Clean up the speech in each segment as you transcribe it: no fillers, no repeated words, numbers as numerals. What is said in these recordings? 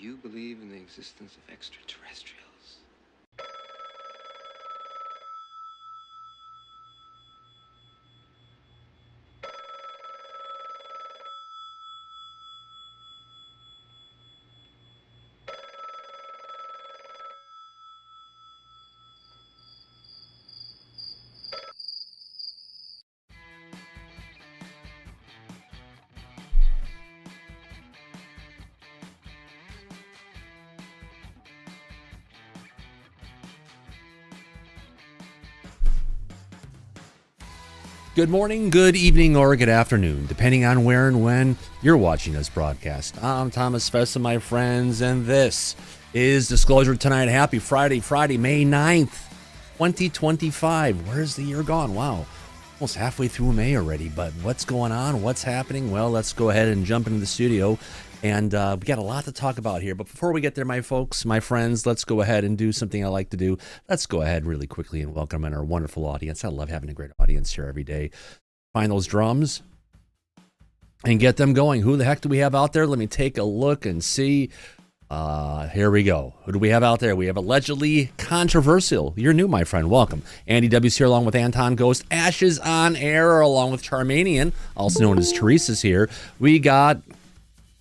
you believe in the existence of extraterrestrials? Good morning, good evening, or good afternoon, depending on where and when you're watching this broadcast. I'm Thomas Fessler, my friends, and this is Disclosure Tonight. Happy Friday, May 9th, 2025. Where's the year gone? Wow, almost halfway through May already, but what's going on? What's happening? Well, let's go ahead and jump into the studio, and we got a lot to talk about here. But before we get there, my folks, my friends, let's go ahead and do something I like to do. Let's go ahead really quickly and welcome in our wonderful audience. I love having a great audience here every day. Find those drums and get them going. Who the heck do we have out there? Let me take a look and see. Here we go. Who do we have out there? We have allegedly controversial. You're new, my friend. Welcome. Andy W's here along with Anton Ghost. Ashes on Air along with Charmanian, also known as Teresa's here. We got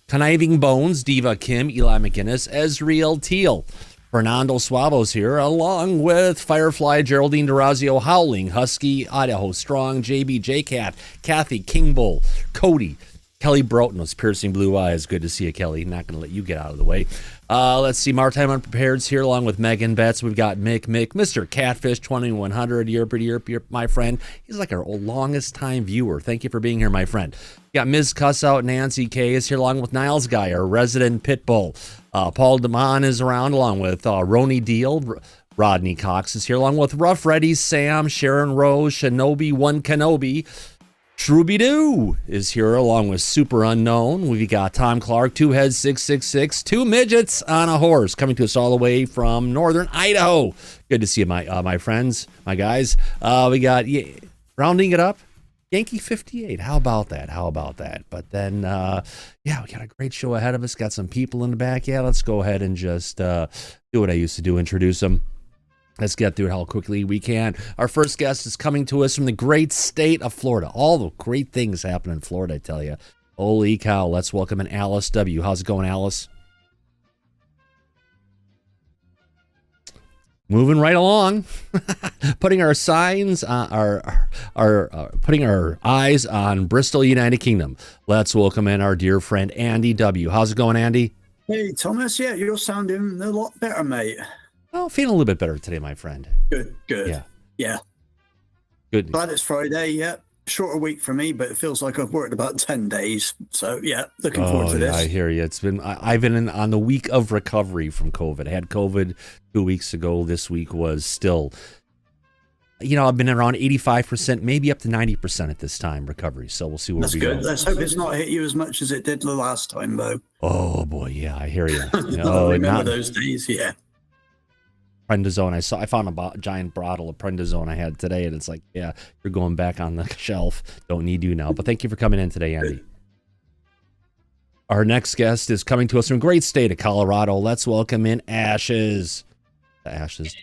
Conniving Bones, Diva Kim, Eli McGinnis, Ezreal Teal, Fernando Suavo's here, along with Firefly, Geraldine Durazio, Howling, Husky, Idaho Strong, JB J-Cat, Kathy, King Bull, Cody, Kelly Broughton with piercing blue eyes. Good to see you, Kelly. Not going to let you get out of the way. Let's see. Maritime Unprepared's here along with Megan Betts. We've got Mick, Mr. Catfish 2100, Yerp, my friend. He's like our longest time viewer. Thank you for being here, my friend. We got Ms. Cussout, Nancy K is here along with Niles Guy, our resident Pitbull. Paul DeMond is around along with Roni Deal. Rodney Cox is here along with Rough Reddy, Sam, Sharon Rose, Shinobi, One Kenobi. Shrooby-Doo is here along with Super Unknown. We've got Tom Clark, Two Heads 666, Two Midgets on a Horse, coming to us all the way from northern Idaho. Good to see you, my friends, my guys. We got, rounding it up, Yankee 58. How about that? But then, we got a great show ahead of us. Got some people in the back. Yeah, let's go ahead and just do what I used to do, introduce them. Let's get through it how quickly we can. Our first guest is coming to us from the great state of Florida. All the great things happen in Florida, I tell you. Holy cow. Let's welcome in Alice W. How's it going, Alice? Moving right along. Putting our signs putting our eyes on Bristol, United Kingdom. Let's welcome in our dear friend Andy W. How's it going, Andy? Hey, Thomas. Yeah, you're sounding a lot better, mate. Oh, feeling a little bit better today, my friend. Good. Yeah. Good. Glad it's Friday, yeah. Shorter week for me, but it feels like I've worked about 10 days. So, yeah, looking forward to this. I hear you. I've been on the week of recovery from COVID. I had COVID 2 weeks ago. This week was still, I've been around 85%, maybe up to 90% at this time recovery. So we'll see where we go. That's good. Let's hope it's not hit you as much as it did the last time, though. Oh, boy, yeah, I hear you. I remember those days, yeah. Prednisone. I found a giant bottle of prednisone I had today, and it's like, yeah, you're going back on the shelf. Don't need you now. But thank you for coming in today, Andy. Our next guest is coming to us from great state of Colorado. Let's welcome in Ashes. Ashes.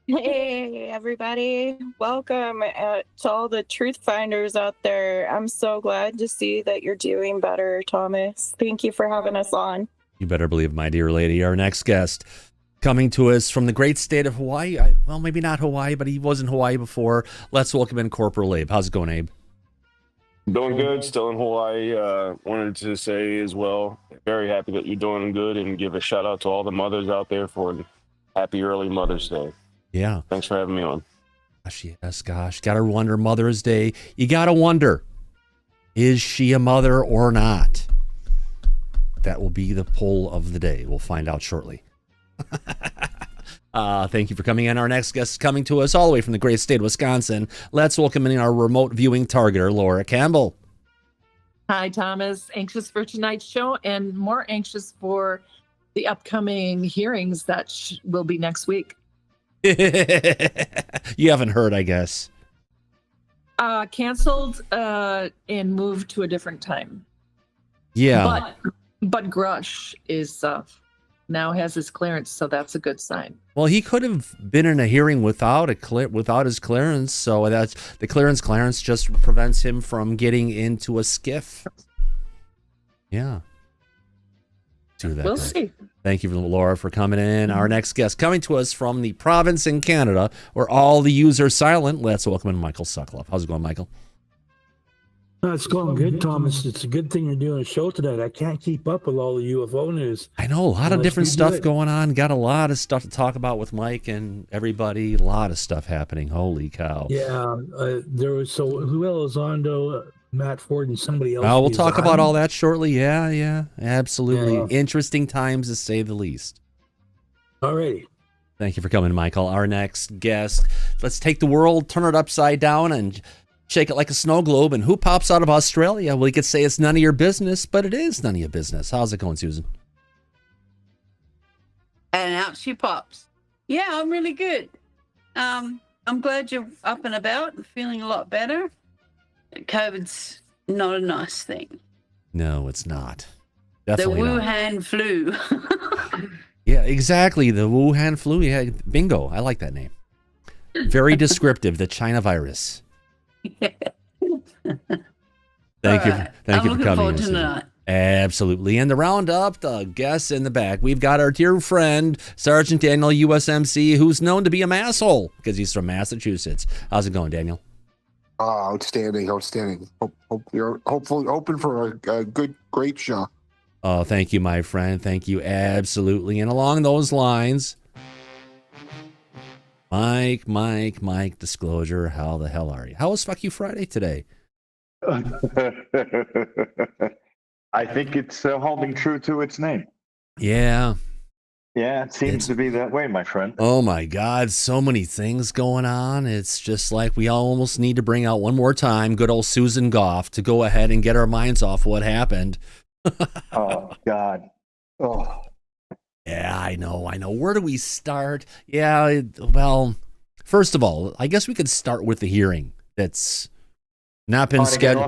Hey, everybody. Welcome to all the truth finders out there. I'm so glad to see that you're doing better, Thomas. Thank you for having us on. You better believe, my dear lady. Our next guest coming to us from the great state of Hawaii. Well, maybe not Hawaii, but he was in Hawaii before. Let's welcome in Corporal Abe. How's it going, Abe? Doing good. Still in Hawaii. Wanted to say as well, very happy that you're doing good, and give a shout out to all the mothers out there for a happy early Mother's Day. Yeah. Thanks for having me on. Gosh, yes, gosh. Gotta wonder, Mother's Day. You gotta wonder, is she a mother or not? That will be the poll of the day. We'll find out shortly. Thank you for coming in. Our next guest is coming to us all the way from the great state of Wisconsin. Let's welcome in our remote viewing targeter, Laura Campbell. Hi, Thomas. Anxious for tonight's show and more anxious for the upcoming hearings that will be next week. You haven't heard, I guess. Canceled and moved to a different time. Yeah. But But Grush is now has his clearance, so that's a good sign. Well, he could have been in a hearing without his clearance, so that's the clearance just prevents him from getting into a skiff. Yeah. We'll see. Thank you, Laura, for coming in. Our next guest coming to us from the province in Canada where all the U's are silent. Let's welcome in Michael Sokoloff. How's it going, Michael? It's going good, Thomas. It's a good thing you're doing a show today. I can't keep up with all the UFO news. I know, a lot of different stuff going on. Got a lot of stuff to talk about with Mike and everybody. A lot of stuff happening. Holy cow. Yeah, there was who Elizondo, Matt Ford, and somebody else. We'll talk about all that shortly. Yeah, absolutely. Yeah. Interesting times, to say the least. All righty. Thank you for coming, Michael. Our next guest. Let's take the world, turn it upside down, and shake it like a snow globe. And who pops out of Australia? Well, you could say it's none of your business, but it is none of your business. How's it going, Susan? And out she pops. Yeah, I'm really good. I'm glad you're up and about and feeling a lot better. COVID's not a nice thing. No, it's not. Definitely the not. Wuhan flu. Yeah, exactly. The Wuhan flu. Yeah, bingo. I like that name. Very descriptive. The China virus. Thank you. Thank you for coming in, Susan. Absolutely. And to round up the guests in the back, we've got our dear friend, Sergeant Daniel USMC, who's known to be a masshole because he's from Massachusetts. How's it going, Daniel? Outstanding. Hope you're hopefully open for a great show. Oh, thank you, my friend. Thank you. Absolutely. And along those lines, Mike, Disclosure, how the hell are you? How was Fuck You Friday today? I think it's holding true to its name. Yeah. Yeah, it seems to be that way, my friend. Oh, my God. So many things going on. It's just like we almost need to bring out one more time good old Susan Goff to go ahead and get our minds off what happened. Oh, God. Oh. Yeah, I know. Where do we start? Yeah, well, first of all, I guess we could start with the hearing that's not been scheduled.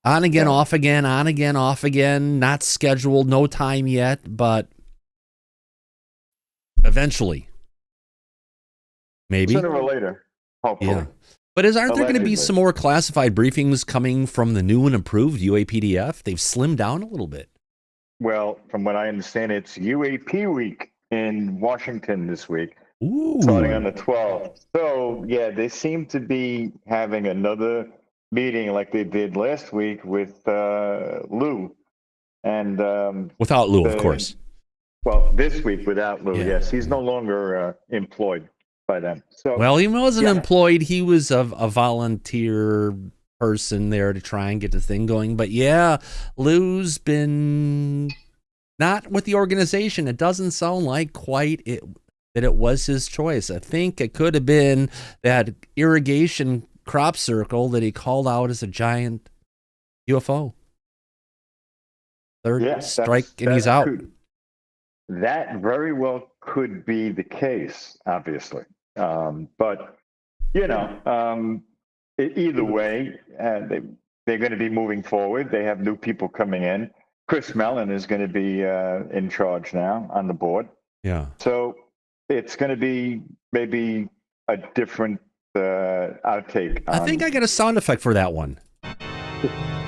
On again, off again, on again, off again. Not scheduled, no time yet, but eventually. Maybe. Sooner or later, hopefully. Yeah. But aren't there going to be some more classified briefings coming from the new and improved UAPDF? They've slimmed down a little bit. Well, from what I understand, it's UAP week in Washington this week, Ooh. starting on the 12th. So, yeah, they seem to be having another meeting like they did last week with Lou. And without Lou, of course. Well, this week without Lou, yes. He's no longer employed by them. So, well, he wasn't employed. He was a volunteer person there to try and get the thing going. But yeah, Lou's been not with the organization. It doesn't sound like quite that it was his choice. I think it could have been that irrigation crop circle that he called out as a giant UFO. Third strike and he's out. That very well could be the case, obviously. But, you know, either way, they're going to be moving forward. They have new people coming in. Chris Mellon is going to be in charge now on the board. Yeah. So it's going to be maybe a different outtake. I think I got a sound effect for that one.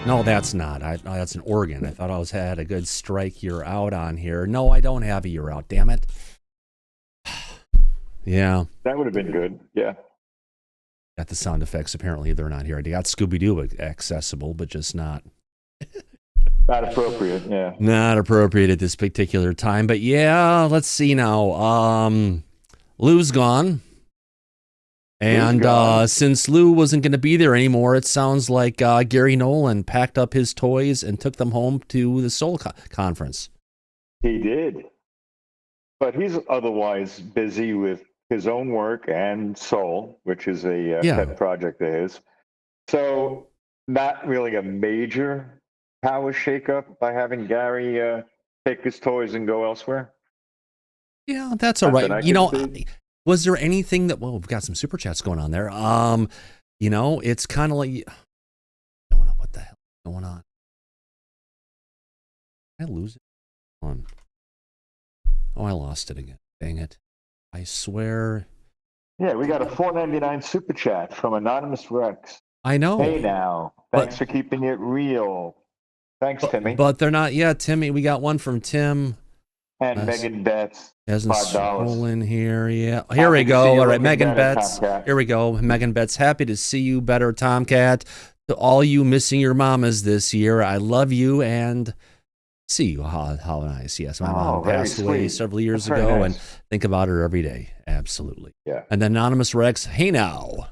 No, that's not. That's an organ. I thought I had a good strike you're out on here. No, I don't have a you're out. Damn it. Yeah. That would have been good. Yeah. Got the sound effects. Apparently they're not here. I got Scooby-Doo accessible, but just not. Not appropriate, yeah. Not appropriate at this particular time. But yeah, let's see now. Lou's gone. And since Lou wasn't going to be there anymore, it sounds like Gary Nolan packed up his toys and took them home to the Seoul conference. He did. But he's otherwise busy with his own work and Seoul, which is a pet project of his. So not really a major power shakeup by having Gary take his toys and go elsewhere. Yeah, that's all right. You know, was there anything that, well, we've got some super chats going on there. You know, it's kind of like, I don't know what the hell is going on. Did I lose it? Hold on. Oh, I lost it again. Dang it. I swear. Yeah, we got a $4.99 super chat from Anonymous Rex. I know. Hey now. Thanks for keeping it real. Thanks, Timmy. But they're not yet, Timmy. We got one from Tim. And Megan Betts. Hasn't $5. scrolling here. Yeah. Here we go. All right, Megan Betts. Here we go. Megan Betts. Happy to see you better, Tomcat. To all you missing your mamas this year, I love you and see you. How nice. Yes, my mom passed away several years ago and think about her every day. Absolutely. Yeah. And then Anonymous Rex. Hey now.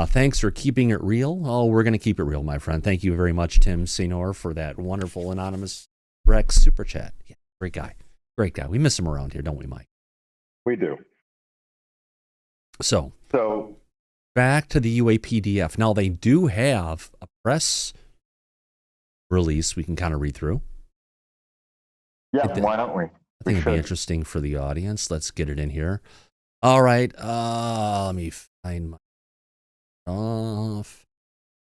Thanks for keeping it real. Oh, we're going to keep it real, my friend. Thank you very much, Tim Senor, for that wonderful Anonymous Rex super chat. Yeah, great guy. Great guy. We miss him around here, don't we, Mike? We do. So back to the UAPDF. Now, they do have a press release we can kind of read through. Yeah, why don't we? I think it'd be interesting for the audience. Let's get it in here. All right. Let me find my stuff.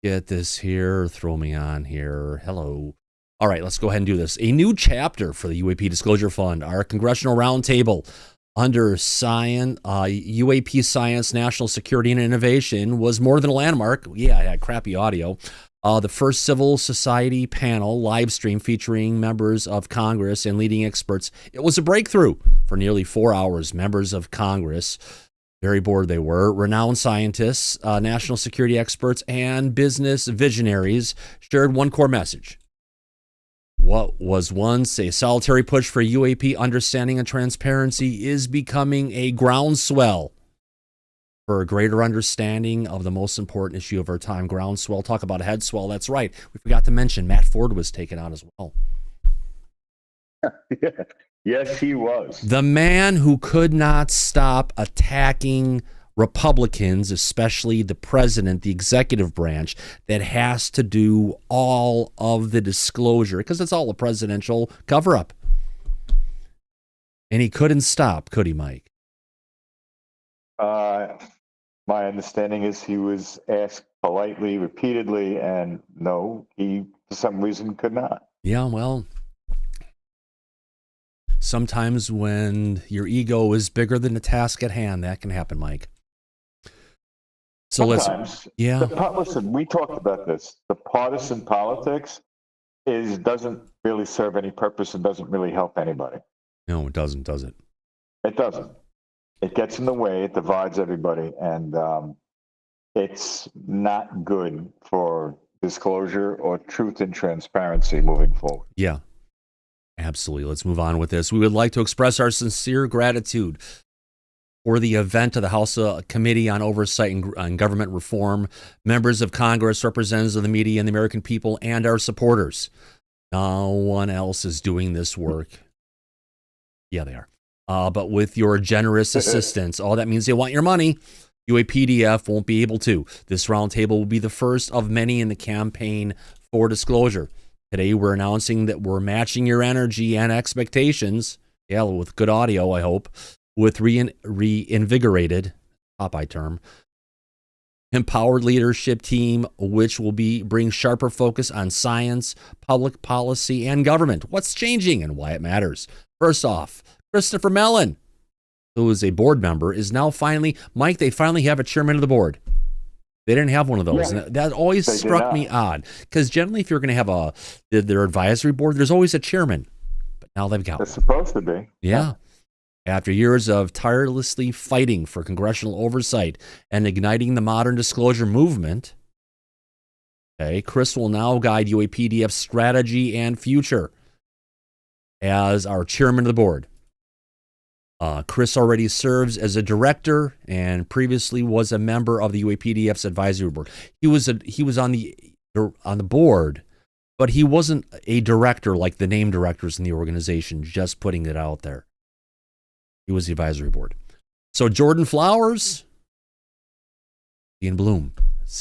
Get this here. Throw me on here. Hello. All right, let's go ahead and do this. A new chapter for the UAP Disclosure Fund, our Congressional Roundtable under UAP Science, National Security, and Innovation was more than a landmark. Yeah, I had crappy audio. The first civil society panel live stream featuring members of Congress and leading experts. It was a breakthrough for nearly 4 hours. Members of Congress, very bored they were, renowned scientists, national security experts, and business visionaries shared one core message. What was once a solitary push for UAP understanding and transparency is becoming a groundswell for a greater understanding of the most important issue of our time. Groundswell, talk about a head swell. That's right. We forgot to mention Matt Ford was taken out as well. Yes, he was. The man who could not stop attacking Republicans, especially the president, the executive branch, that has to do all of the disclosure because it's all a presidential cover-up. And he couldn't stop, could he, Mike? My understanding is he was asked politely, repeatedly, and no, he, for some reason, could not. Yeah, well, sometimes when your ego is bigger than the task at hand, that can happen, Mike. So sometimes, listen, we talked about this. The partisan politics doesn't really serve any purpose and doesn't really help anybody. No, it doesn't, does it? It doesn't. It gets in the way. It divides everybody, and it's not good for disclosure or truth and transparency moving forward. Yeah, absolutely. Let's move on with this. We would like to express our sincere gratitude for the event of the House Committee on Oversight and Government Reform, members of Congress, representatives of the media and the American people, and our supporters. No one else is doing this work. Yeah, they are. But with your generous assistance, that means they want your money. UAPDF won't be able to. This roundtable will be the first of many in the campaign for disclosure. Today, we're announcing that we're matching your energy and expectations, with good audio, I hope, with reinvigorated, Popeye term, empowered leadership team, which will bring sharper focus on science, public policy, and government. What's changing and why it matters. First off, Christopher Mellon, who is a board member, is now finally, Mike, they finally have a chairman of the board. They didn't have one of those. Yeah, and that always struck me odd, because generally if you're going to have their advisory board, there's always a chairman. But now they've got one. It's supposed to be. Yeah. After years of tirelessly fighting for congressional oversight and igniting the modern disclosure movement, Chris will now guide UAPDF's strategy and future as our chairman of the board. Chris already serves as a director and previously was a member of the UAPDF's advisory board. He was on the board, but he wasn't a director like the named directors in the organization, just putting it out there. He was the advisory board. So Jordan Flowers, Ian Bloom,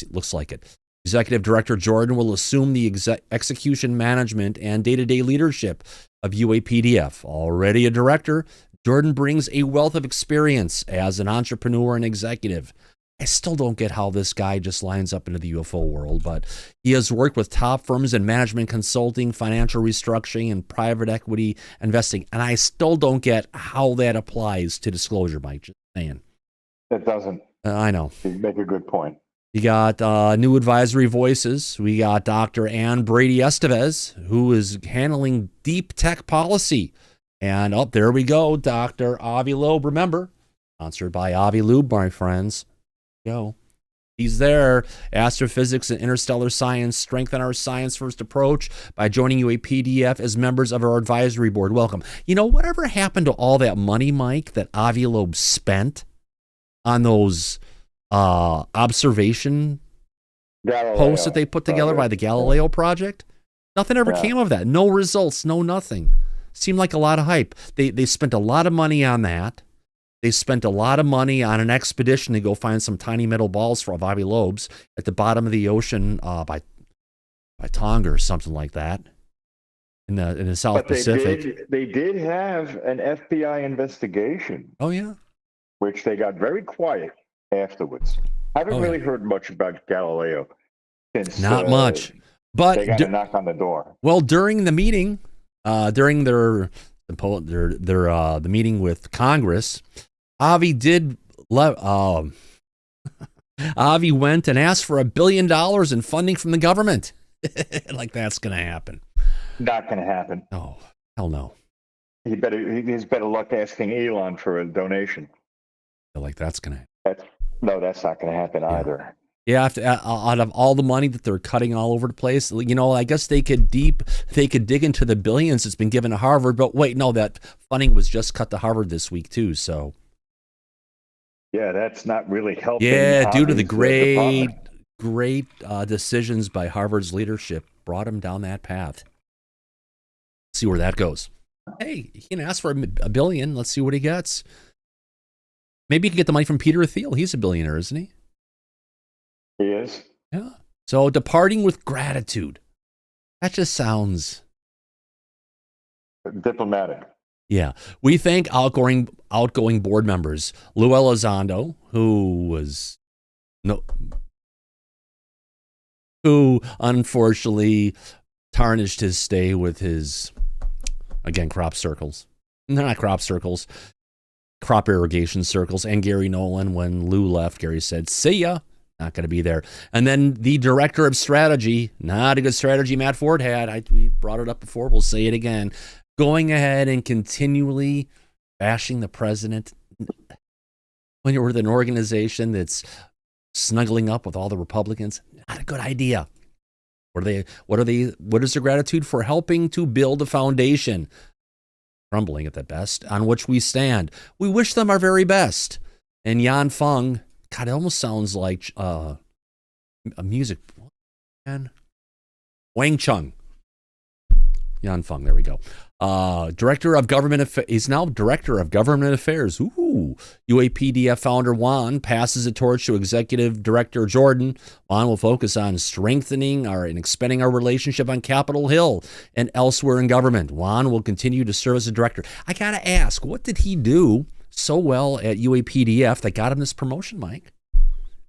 looks like it. Executive Director Jordan will assume the execution management and day-to-day leadership of UAPDF. Already a director, Jordan brings a wealth of experience as an entrepreneur and executive. I still don't get how this guy just lines up into the UFO world, but he has worked with top firms in management consulting, financial restructuring, and private equity investing. And I still don't get how that applies to disclosure, Mike. Just saying. It doesn't. I know. You make a good point. You got new advisory voices. We got Dr. Ann Brady Estevez, who is handling deep tech policy. And there we go, Dr. Avi Loeb. Remember, sponsored by Avi Loeb, my friends. Go. He's there. Astrophysics and interstellar science. Strengthen our science-first approach by joining UAPDF as members of our advisory board. Welcome. You know, whatever happened to all that money, Mike, that Avi Loeb spent on those observation posts that they put together by the Galileo project? Nothing ever came of that. No results, no nothing. Seemed like a lot of hype. They spent a lot of money on that. They spent a lot of money on an expedition to go find some tiny metal balls for Avi Loeb's at the bottom of the ocean by Tonga or something like that in the South Pacific. They did have an FBI investigation. Oh yeah, which they got very quiet afterwards. I haven't really heard much about Galileo since. Not much, but they got a knock on the door. Well, during the meeting, during the meeting with Congress, Avi Avi went and asked for $1 billion in funding from the government. Like that's going to happen. Not going to happen. Oh, hell no. He's better luck asking Elon for a donation. Like that's going to happen. That's not going to happen either. Yeah, out of all the money that they're cutting all over the place, you know, I guess they could dig into the billions that's been given to Harvard. But wait, no, that funding was just cut to Harvard this week too. So yeah, that's not really helping. Yeah, due to the great decisions by Harvard's leadership, brought him down that path. See where that goes. Hey, he can ask for $1 billion. Let's see what he gets. Maybe he can get the money from Peter Thiel. He's a billionaire, isn't he? He is. Yeah. So departing with gratitude. That just sounds diplomatic. Yeah. We thank outgoing board members, Lou Elizondo, who unfortunately tarnished his stay with his, again, crop circles. They're not crop circles, crop irrigation circles. And Gary Nolan, when Lou left, Gary said, see ya. Not going to be there. And then the director of strategy, not a good strategy Matt Ford had. We brought it up before. We'll say it again. Going ahead and continually bashing the president when you're with an organization that's snuggling up with all the Republicans. Not a good idea. What is their gratitude for helping to build a foundation, crumbling at the best, on which we stand? We wish them our very best. And Yan Feng, God, it almost sounds like a music. Man. Wang Chung. Yan Feng, there we go. Director of Government Affairs. He's now Director of Government Affairs. Ooh. UAPDF founder Juan passes the torch to Executive Director Jordan. Juan will focus on strengthening and expanding our relationship on Capitol Hill and elsewhere in government. Juan will continue to serve as a director. I got to ask, what did he do so well at UAPDF that got him this promotion, Mike?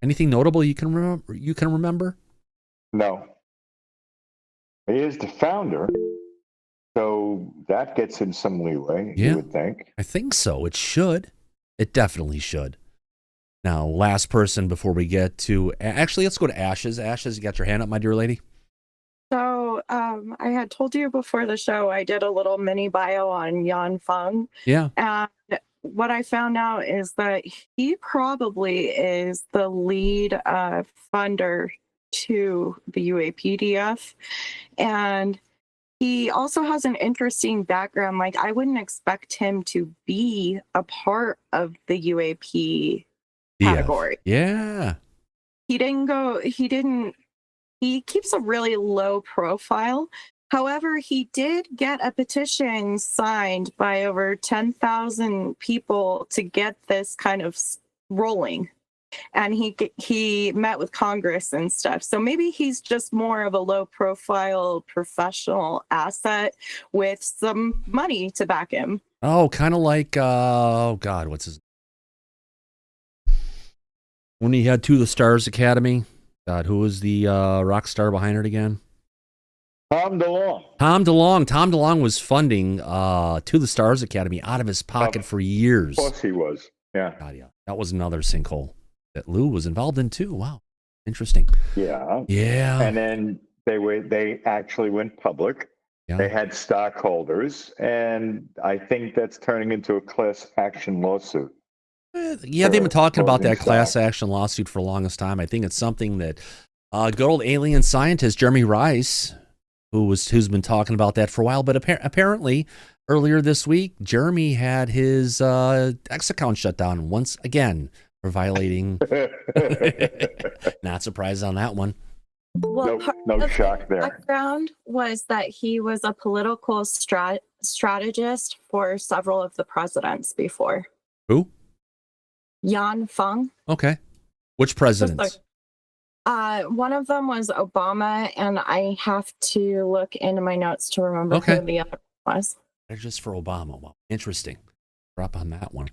Anything notable you can remember? No. He is the founder, so that gets him some leeway, you would think. I think so. It should. It definitely should. Now, last person before we get to... Actually, let's go to Ashes. Ashes, you got your hand up, my dear lady? So I had told you before the show, I did a little mini bio on Yan Feng. Yeah. And what I found out is that he probably is the lead funder to the UAPDF. And he also has an interesting background. Like, I wouldn't expect him to be a part of the UAP category. Yeah. He keeps a really low profile. However, he did get a petition signed by over 10,000 people to get this kind of rolling. And he met with Congress and stuff. So maybe he's just more of a low profile professional asset with some money to back him. Oh, kind of like, oh God, what's his When he had To the Stars Academy. God, who was the rock star behind it again? Tom DeLonge. Tom DeLonge. Tom DeLonge was funding To the Stars Academy out of his pocket for years. Of course he was. Yeah. God, yeah. That was another sinkhole that Lou was involved in too. Wow. Interesting. Yeah. Yeah. And then they actually went public. Yeah. They had stockholders, and I think that's turning into a class action lawsuit. Yeah, they've been talking about that closing class stock. action lawsuit for the longest time. I think it's something that good old alien scientist Jeremy Rice, who's been talking about that for a while, but apparently earlier this week, Jeremy had his X account shut down once again for violating. Not surprised on that one. Well, No shock there. Background was that he was a political strategist for several of the presidents before. Who? Yan Feng. Okay. Which presidents? One of them was Obama, and I have to look into my notes to remember who the other was. Just for Obama. Well, interesting. Drop on that one.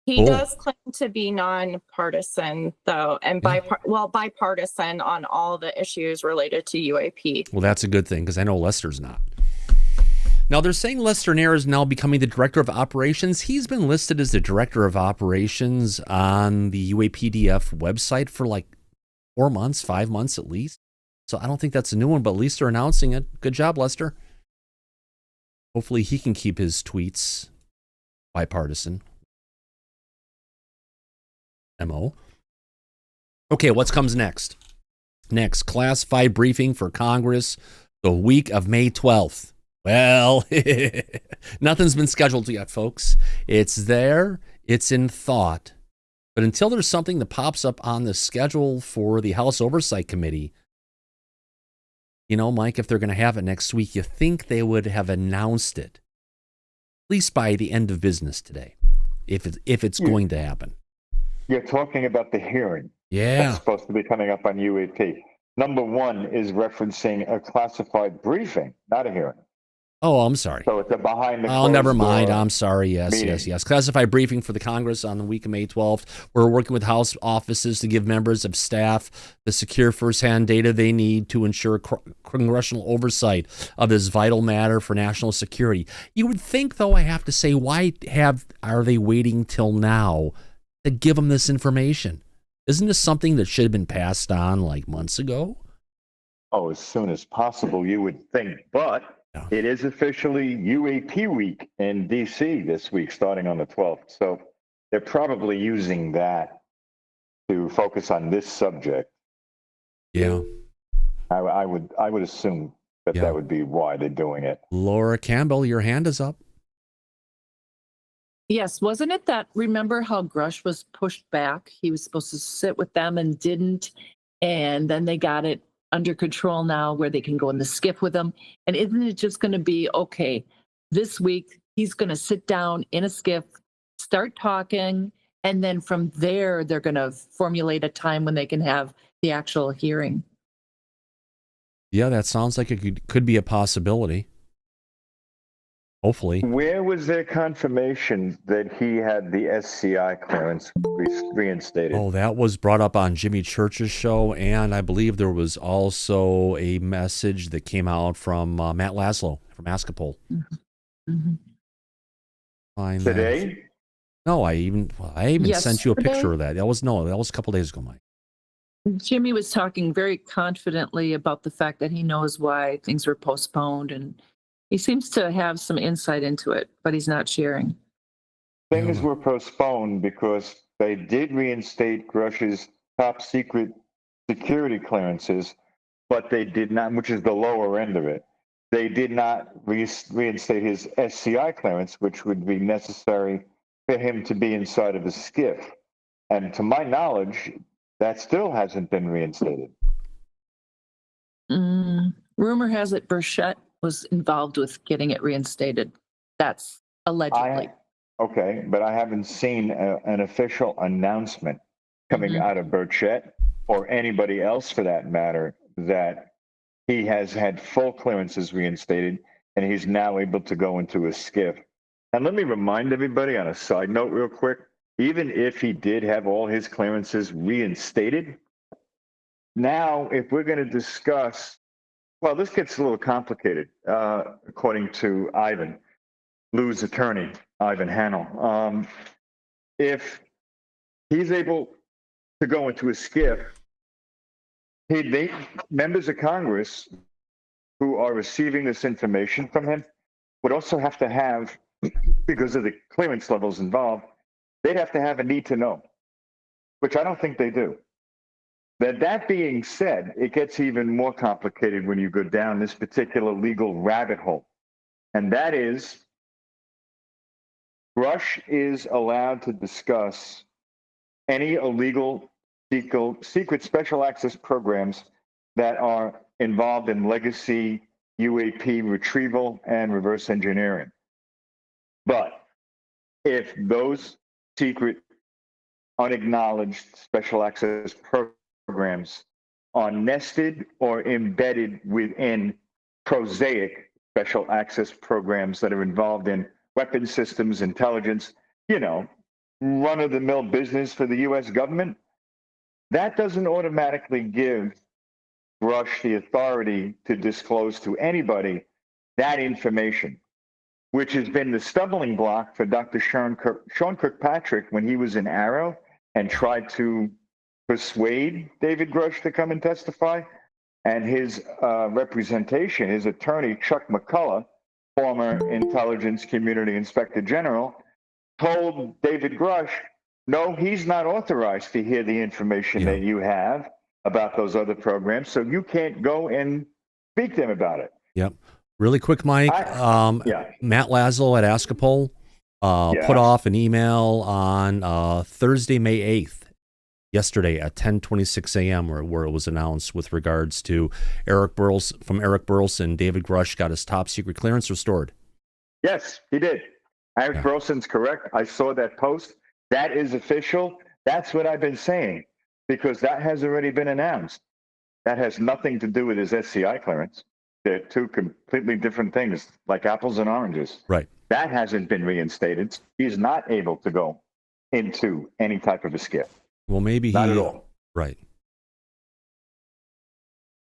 He does claim to be nonpartisan, though, and bipartisan on all the issues related to UAP. Well, that's a good thing, because I know Lester's not. Now, they're saying Lester Nair is now becoming the director of operations. He's been listed as the director of operations on the UAPDF website for like 4 months, 5 months at least. So I don't think that's a new one, but at least they're announcing it. Good job, Lester. Hopefully he can keep his tweets bipartisan. MO. Okay, what comes next? Next, classified briefing for Congress the week of May 12th. Well, nothing's been scheduled yet, folks. It's there. It's in thought. But until there's something that pops up on the schedule for the House Oversight Committee, you know, Mike, if they're going to have it next week, you think they would have announced it, at least by the end of business today, if it's going to happen. You're talking about the hearing. Yeah. That's supposed to be coming up on UAP. Number one is referencing a classified briefing, not a hearing. Oh, I'm sorry. So it's a behind the Oh, never mind. door I'm sorry. Yes. Classified briefing for the Congress on the week of May 12th. We're working with House offices to give members of staff the secure firsthand data they need to ensure congressional oversight of this vital matter for national security. You would think, though, I have to say, why are they waiting till now to give them this information? Isn't this something that should have been passed on like months ago? Oh, as soon as possible, you would think. But it is officially UAP week in D.C. this week, starting on the 12th. So they're probably using that to focus on this subject. Yeah. I would assume that would be why they're doing it. Laura Campbell, your hand is up. Yes, wasn't it that, remember how Grush was pushed back? He was supposed to sit with them and didn't, and then they got it under control now where they can go in the skiff with him. And isn't it just going to be, okay, this week he's going to sit down in a skiff, start talking, and then from there they're going to formulate a time when they can have the actual hearing. Yeah, that sounds like it could be a possibility. Hopefully. Where was their confirmation that he had the SCI clearance reinstated? Oh, that was brought up on Jimmy Church's show, and I believe there was also a message that came out from Matt Laszlo from Askapol. Mm-hmm. Today? No, I even sent you a picture of that. That was a couple days ago, Mike. Jimmy was talking very confidently about the fact that he knows why things were postponed, and he seems to have some insight into it, but he's not sharing. Things were postponed because they did reinstate Grush's top secret security clearances, but they did not, which is the lower end of it. They did not reinstate his SCI clearance, which would be necessary for him to be inside of a skiff. And to my knowledge, that still hasn't been reinstated. Rumor has it Burchett was involved with getting it reinstated. That's allegedly. Okay, but I haven't seen an official announcement coming out of Burchett or anybody else for that matter that he has had full clearances reinstated and he's now able to go into a skiff. And let me remind everybody on a side note real quick, even if he did have all his clearances reinstated, now if we're going to discuss, well, this gets a little complicated, according to Ivan, Lou's attorney, Ivan Hanel. If he's able to go into a skiff, members of Congress who are receiving this information from him would also have to have, because of the clearance levels involved, they'd have to have a need to know, which I don't think they do. That being said, it gets even more complicated when you go down this particular legal rabbit hole. And that is, Rush is allowed to discuss any illegal secret special access programs that are involved in legacy UAP retrieval and reverse engineering. But if those secret, unacknowledged special access programs are nested or embedded within prosaic special access programs that are involved in weapon systems, intelligence, run-of-the-mill business for the U.S. government, that doesn't automatically give Rush the authority to disclose to anybody that information, which has been the stumbling block for Dr. Sean Kirkpatrick when he was in Arrow and tried to persuade David Grush to come and testify. And his representation, his attorney, Chuck McCullough, former Intelligence Community Inspector General, told David Grush, no, he's not authorized to hear the information that you have about those other programs, so you can't go and speak to him about it. Yep. Really quick, Mike. Matt Laszlo at Ascapol put off an email on Thursday, May 8th, yesterday at 10:26 a.m., where it was announced with regards to Eric Burleson, David Grush got his top secret clearance restored. Yes, he did. Eric Burleson's correct. I saw that post. That is official. That's what I've been saying, because that has already been announced. That has nothing to do with his SCI clearance. They're two completely different things, like apples and oranges. Right. That hasn't been reinstated. He's not able to go into any type of a skiff. Well, maybe not at all. Right.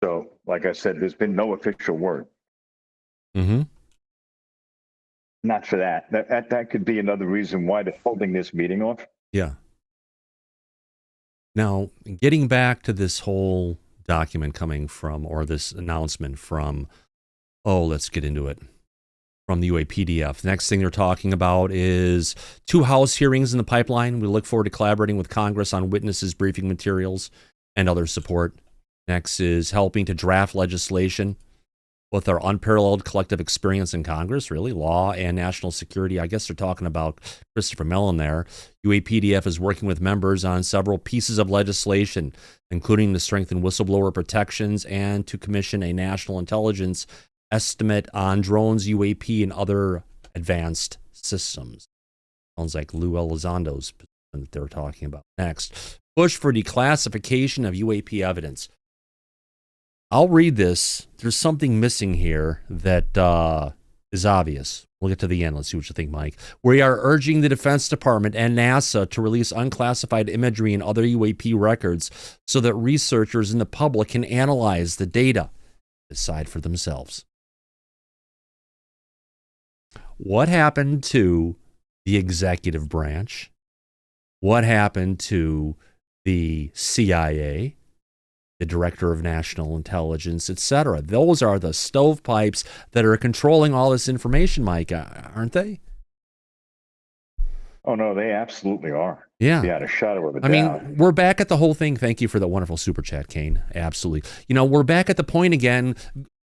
So, like I said, there's been no official word. Mm-hmm. Not for that. That could be another reason why they're holding this meeting off. Yeah. Now, getting back to this whole document coming from, or this announcement from, let's get into it, from the UAPDF. The next thing they're talking about is 2 House hearings in the pipeline. We look forward to collaborating with Congress on witnesses, briefing materials, and other support. Next is helping to draft legislation with our unparalleled collective experience in Congress, really, law and national security. I guess they're talking about Christopher Mellon there. UAPDF is working with members on several pieces of legislation, including to strengthen whistleblower protections and to commission a national intelligence estimate on drones, UAP, and other advanced systems. Sounds like Lou Elizondo's position that they're talking about. Next, push for declassification of UAP evidence. I'll read this. There's something missing here that is obvious. We'll get to the end. Let's see what you think, Mike. We are urging the Defense Department and NASA to release unclassified imagery and other UAP records so that researchers and the public can analyze the data, decide for themselves. What happened to the executive branch? What happened to the CIA? The Director of National Intelligence, etc. Those are the stovepipes that are controlling all this information, Mike, aren't they? Oh, no, they absolutely are. Yeah. Without a shadow of a doubt. I mean, we're back at the whole thing. Thank you for that wonderful super chat, Kane. Absolutely. We're back at the point again,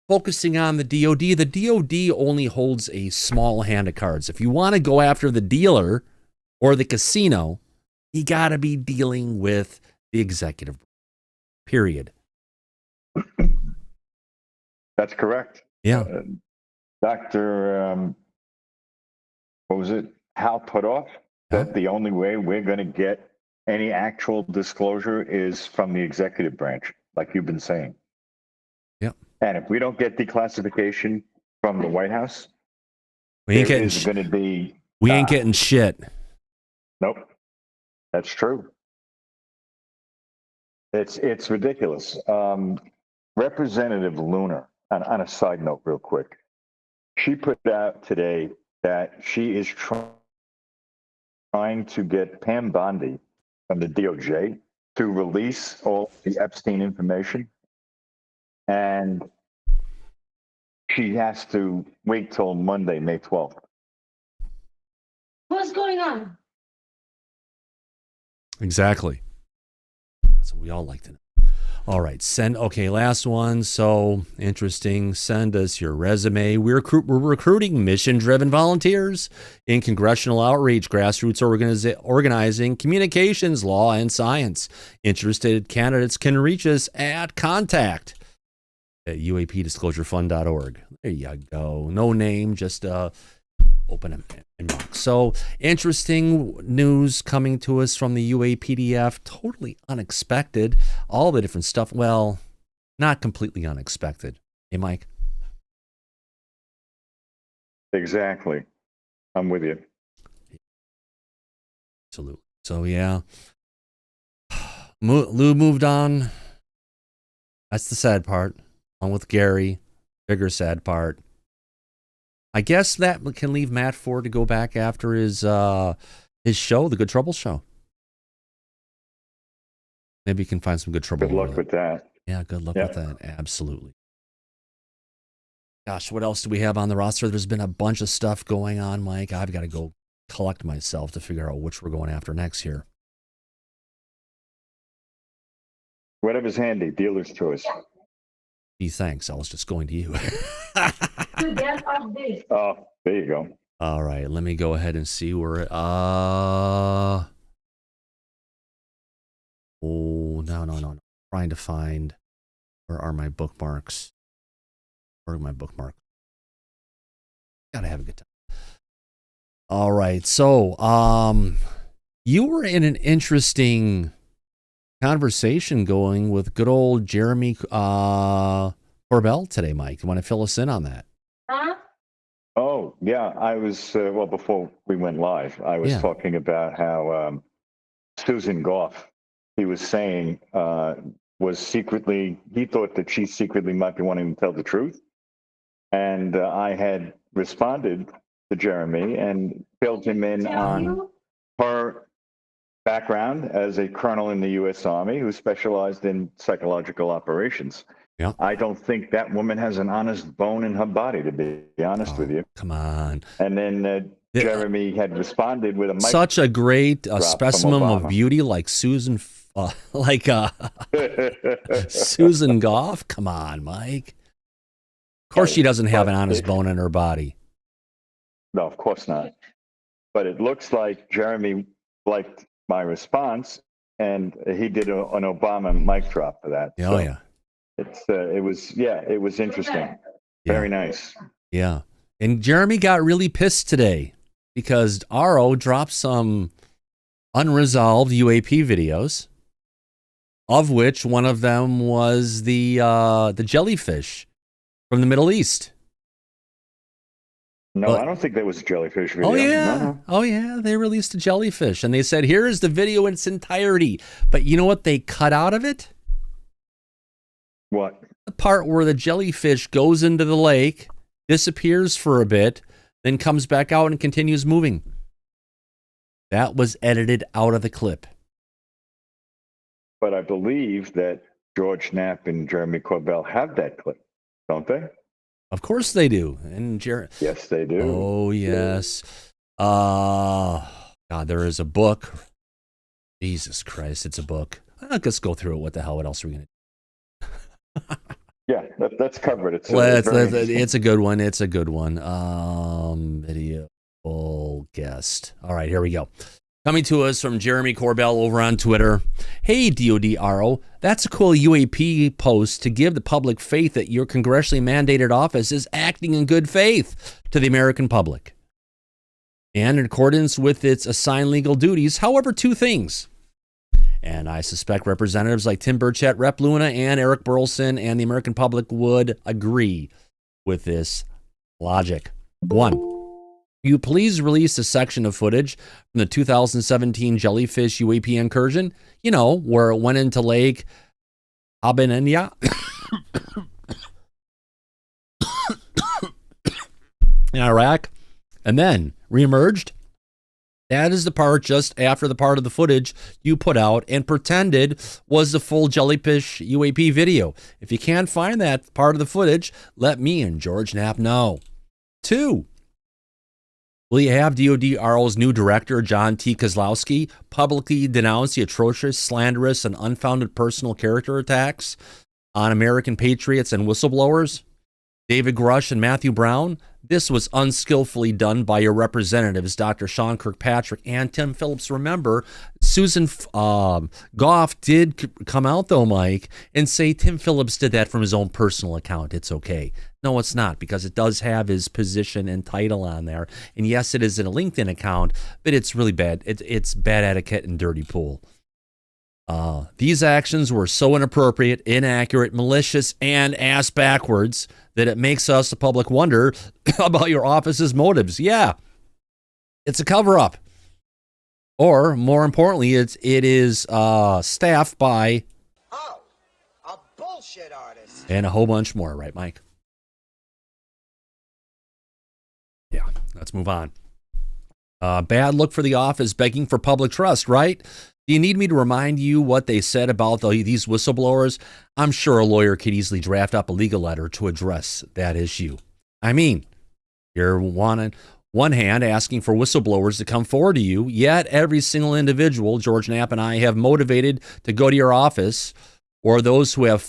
focusing on the DOD. The DOD only holds a small hand of cards. If you want to go after the dealer or the casino, you got to be dealing with the executive branch. Period. That's correct. Yeah. Dr. What was it? Hal Puthoff, that the only way we're going to get any actual disclosure is from the executive branch, like you've been saying. Yep. And if we don't get declassification from the White House, we ain't getting going to be. We ain't getting shit. Nope. That's true. It's ridiculous. Representative Lunar, on a side note, real quick, she put out today that she is trying to get Pam Bondi from the DOJ to release all the Epstein information. And she has to wait till Monday, May 12th. What's going on? Exactly. That's what we all like to know. All right, okay, last one. So interesting. Send us your resume. We're recruiting mission-driven volunteers in congressional outreach, grassroots organizing, communications, law, and science. Interested candidates can reach us at contact at UAPDisclosureFund.org. There you go. No name, just open inbox. So interesting news coming to us from the UAPDF. Totally unexpected. All the different stuff. Well, not completely unexpected. Hey, Mike? Exactly. I'm with you. Absolutely. So, yeah. Lou moved on. That's the sad part. Along with Gary. Bigger sad part. I guess that can leave Matt Ford to go back after his show, the Good Trouble Show. Maybe you can find some good trouble. Good luck with that. Yeah, good luck with that. Absolutely. Gosh, what else do we have on the roster? There's been a bunch of stuff going on, Mike. I've got to go collect myself to figure out which we're going after next here. Whatever's handy, dealer's choice. Gee, thanks. I was just going to you. Oh, there you go. All right, let me go ahead and see where. Oh, no. Trying to find, where are my bookmarks? Where are my bookmarks? Gotta have a good time. All right, so you were in an interesting conversation going with good old Jeremy Corbell today, Mike. You want to fill us in on that? Huh? Oh, yeah. I was, before we went live, I was talking about how Susan Goff, he was saying, was secretly, he thought that she secretly might be wanting to tell the truth. And I had responded to Jeremy and filled him in on her background as a colonel in the U.S. Army who specialized in psychological operations. Yeah. I don't think that woman has an honest bone in her body, to be honest with you. Come on. And then Jeremy had responded with a mic such a great drop specimen from of Obama. beauty, like Susan, Susan Goff. Come on, Mike. Of course, she doesn't have an honest bone in her body. No, of course not. But it looks like Jeremy liked my response, and he did an Obama mic drop for that. Oh, yeah. It was interesting. Very nice. Yeah. And Jeremy got really pissed today because RO dropped some unresolved UAP videos, of which one of them was the jellyfish from the Middle East. No, I don't think that was a jellyfish video. Oh, yeah. No. Oh, yeah. They released a jellyfish, and they said, here is the video in its entirety. But you know what they cut out of it? What? The part where the jellyfish goes into the lake, disappears for a bit, then comes back out and continues moving. That was edited out of the clip. But I believe that George Knapp and Jeremy Corbell have that clip, don't they? Of course they do. And yes, they do. Oh, yes. God, there is a book. Jesus Christ, it's a book. Let's go through it. What the hell? What else are we going to do? Yeah, let's cover it. It's a good one. It's a good one. Video full guest. All right, here we go. Coming to us from Jeremy Corbell over on Twitter. Hey, DODRO, that's a cool UAP post to give the public faith that your congressionally mandated office is acting in good faith to the American public and in accordance with its assigned legal duties. However, two things. And I suspect representatives like Tim Burchett, Rep. Luna, and Eric Burleson and the American public would agree with this logic. One, you please release a section of footage from the 2017 jellyfish UAP incursion? You know, where it went into Lake Abenenya in Iraq and then reemerged. That is the part just after the part of the footage you put out and pretended was the full jellyfish UAP video. If you can't find that part of the footage, let me and George Knapp know. 2. Will you have DoD RO's new director, John T. Kozlowski, publicly denounce the atrocious, slanderous, and unfounded personal character attacks on American patriots and whistleblowers? David Grush and Matthew Brown? This was unskillfully done by your representatives, Dr. Sean Kirkpatrick and Tim Phillips. Remember, Susan Goff did come out, though, Mike, and say Tim Phillips did that from his own personal account. It's okay. No, it's not, because it does have his position and title on there. And yes, it is in a LinkedIn account, but it's really bad. It's bad etiquette and dirty pool. These actions were so inappropriate, inaccurate, malicious, and ass backwards that it makes us, the public, wonder about your office's motives. Yeah, it's a cover-up. Or, more importantly, it is staffed by... Oh, a bullshit artist. And a whole bunch more, right, Mike? Yeah, let's move on. Bad look for the office begging for public trust, right? Do you need me to remind you what they said about these whistleblowers? I'm sure a lawyer could easily draft up a legal letter to address that issue. I mean, you're on one hand asking for whistleblowers to come forward to you, yet every single individual George Knapp and I have motivated to go to your office, or those who have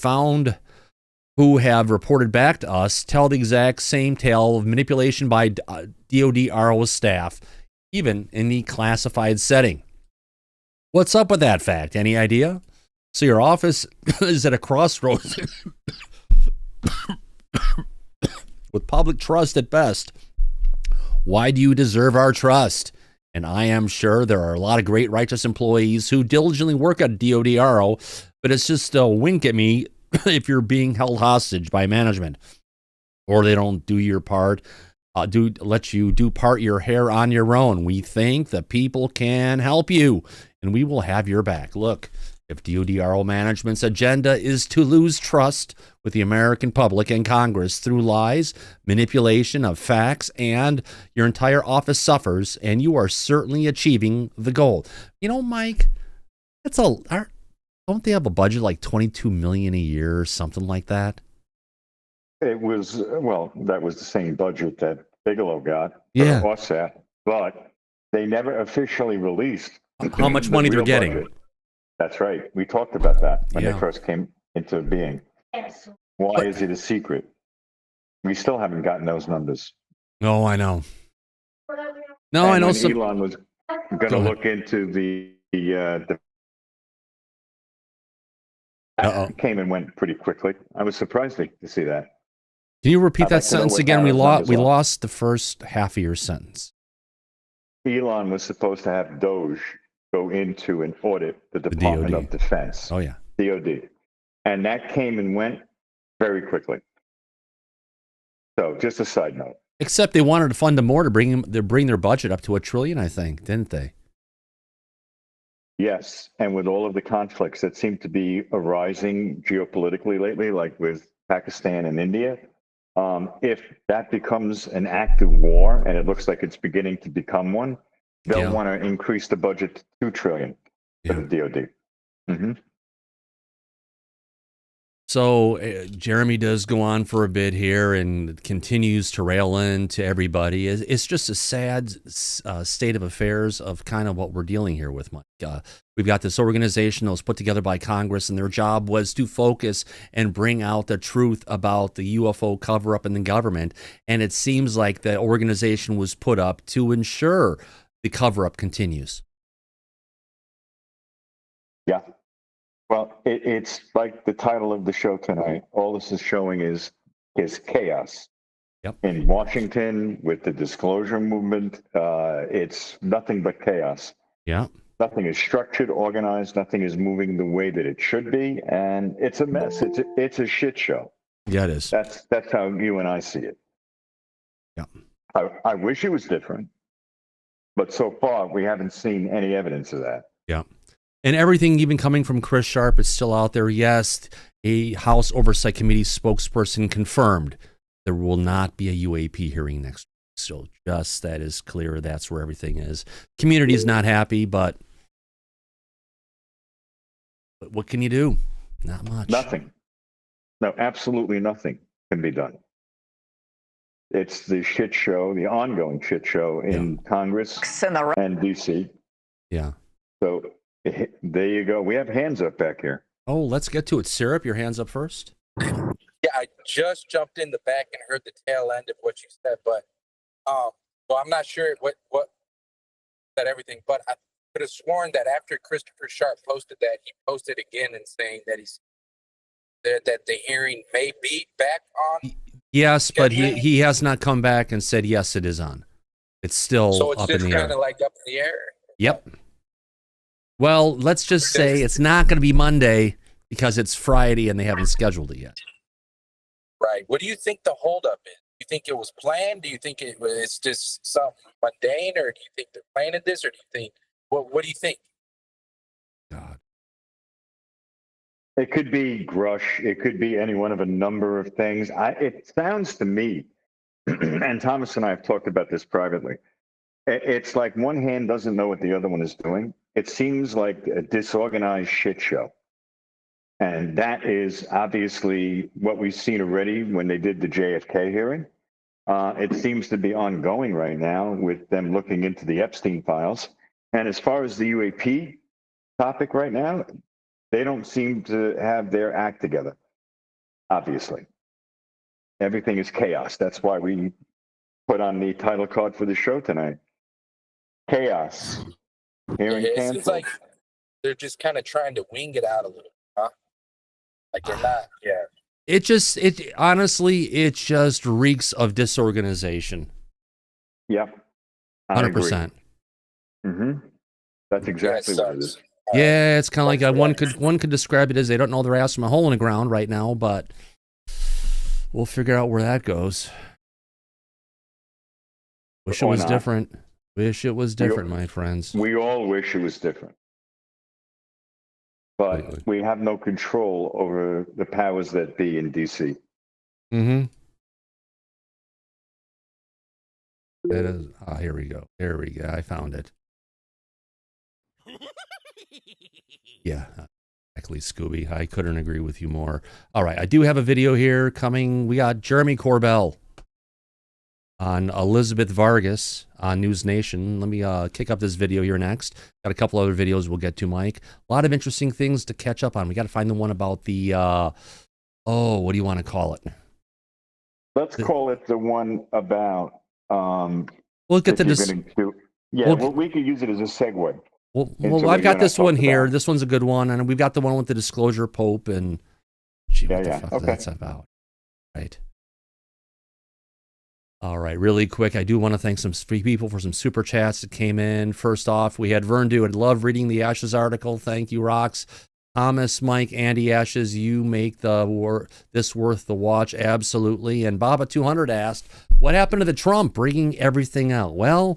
reported back to us, tell the exact same tale of manipulation by DoD RO staff, even in the classified setting. What's up with that fact? Any idea? So your office is at a crossroads with public trust at best. Why do you deserve our trust? And I am sure there are a lot of great righteous employees who diligently work at DoD RO, but it's just a wink at me if you're being held hostage by management, or they don't do your part. Let you do part your hair on your own. We think the people can help you, and we will have your back. Look, if DoD RO management's agenda is to lose trust with the American public and Congress through lies, manipulation of facts, and your entire office suffers, and you are certainly achieving the goal. You know, Mike, don't they have a budget like $22 million a year or something like that? It was, well, that was the same budget that Bigelow got. Yeah. Offset, but they never officially released how much money they're getting. Budget. That's right. We talked about that when they first came into being. Why is it a secret? We still haven't gotten those numbers. No, I know. No, and I know. When Elon was going to look into the came and went pretty quickly. I was surprised to see that. Can you repeat that sentence again? We lost the first half of your sentence. Elon was supposed to have Doge go into and audit the Department of Defense. Oh, yeah. DOD. And that came and went very quickly. So just a side note. Except they wanted to fund them more to bring their budget up to $1 trillion, I think, didn't they? Yes. And with all of the conflicts that seem to be arising geopolitically lately, like with Pakistan and India, if that becomes an active war, and it looks like it's beginning to become one, they'll want to increase the budget to $2 trillion for the DoD. Mm-hmm. So Jeremy does go on for a bit here and continues to rail into everybody. It's just a sad state of affairs of kind of what we're dealing here with, Mike. We've got this organization that was put together by Congress, and their job was to focus and bring out the truth about the UFO cover-up in the government. And it seems like the organization was put up to ensure the cover-up continues. Yeah. Well, it's like the title of the show tonight. All this is showing is chaos. Yep. In Washington with the disclosure movement, it's nothing but chaos. Yeah. Nothing is structured, organized. Nothing is moving the way that it should be, and it's a mess. It's a shit show. Yeah, it is. That's how you and I see it. Yeah. I wish it was different, but so far we haven't seen any evidence of that. Yeah. And everything even coming from Chris Sharp is still out there. Yes, a House Oversight Committee spokesperson confirmed there will not be a UAP hearing next week. So just that is clear. That's where everything is. Community is not happy, but what can you do? Not much. Nothing. No, absolutely nothing can be done. It's the shit show, the ongoing shit show in Congress and DC. Yeah. So there you go. We have hands up back here. Oh, let's get to it. Syrup, your hands up first. Yeah, I just jumped in the back and heard the tail end of what you said, but well, I'm not sure what said everything, but I could have sworn that after Christopher Sharp posted that, he posted again and saying that that the hearing may be back on. Yes, but he has not come back and said yes, it is on. It's still so it's up in just the air. kind of like up in the air. Yep. Well, let's just say it's not going to be Monday because it's Friday and they haven't scheduled it yet. Right. What do you think the holdup is? Do you think it was planned? Do you think it's just something mundane, or do you think they're planning this, or do you think what do you think? God. It could be Grush. It could be any one of a number of things. It sounds to me, and Thomas and I have talked about this privately, it's like one hand doesn't know what the other one is doing. It seems like a disorganized shit show. And that is obviously what we've seen already when they did the JFK hearing. It seems to be ongoing right now with them looking into the Epstein files. And as far as the UAP topic right now, they don't seem to have their act together, obviously. Everything is chaos. That's why we put on the title card for the show tonight. Chaos. Hearing It canceled. seems like they're just kind of trying to wing it out a little, huh? Like they're not, yeah. It honestly, it just reeks of disorganization. Yep. 100%. Mm-hmm. That's exactly what it is. Yeah, it's kind of like one could describe it as they don't know their ass from a hole in the ground right now, but we'll figure out where that goes. Wish it was different. Wish it was different, my friends. We all wish it was different. But we have no control over the powers that be in DC. Mm-hmm. That is, here we go. There we go. I found it. Yeah, exactly, Scooby. I couldn't agree with you more. All right, I do have a video here coming. We got Jeremy Corbell on Elizabeth Vargas on News Nation. Let me kick up this video here next. Got a couple other videos we'll get to, Mike. A lot of interesting things to catch up on. We got to find the one about the, what do you want to call it? Let's call it the one about... we'll get to this. We could use it as a segue. Well, I've got this one here. This one's a good one. And we've got the one with the Disclosure Pope and... Gee, what the fuck that's about? Right. All right, really quick, I do want to thank some free people for some super chats that came in. First off, we had Vern Do. I love reading the Ashes article. Thank you, Rox. Thomas, Mike, Andy Ashes, you make this worth the watch, absolutely. And Baba200 asked, what happened to the Trump bringing everything out? Well,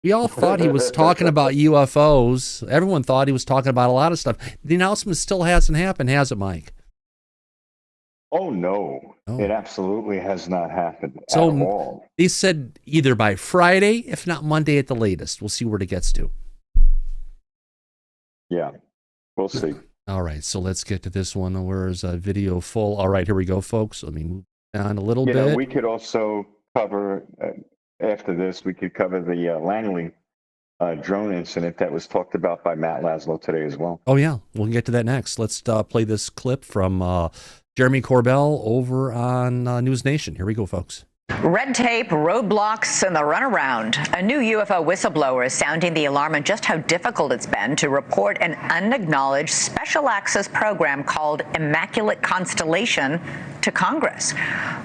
we all thought he was talking about UFOs. Everyone thought he was talking about a lot of stuff. The announcement still hasn't happened, has it, Mike? Oh, no. It absolutely has not happened at all. They said either by Friday, if not Monday at the latest. We'll see where it gets to. Yeah, we'll see. All right, so let's get to this one. Where's video full? All right, here we go, folks. Let me move down a little bit. We could also cover, after this, we could cover the Langley drone incident that was talked about by Matt Laszlo today as well. Oh, yeah. We'll get to that next. Let's play this clip from Jeremy Corbell over on News Nation. Here we go, folks. Red tape, roadblocks, and the runaround. A new UFO whistleblower is sounding the alarm on just how difficult it's been to report an unacknowledged special access program called Immaculate Constellation to Congress.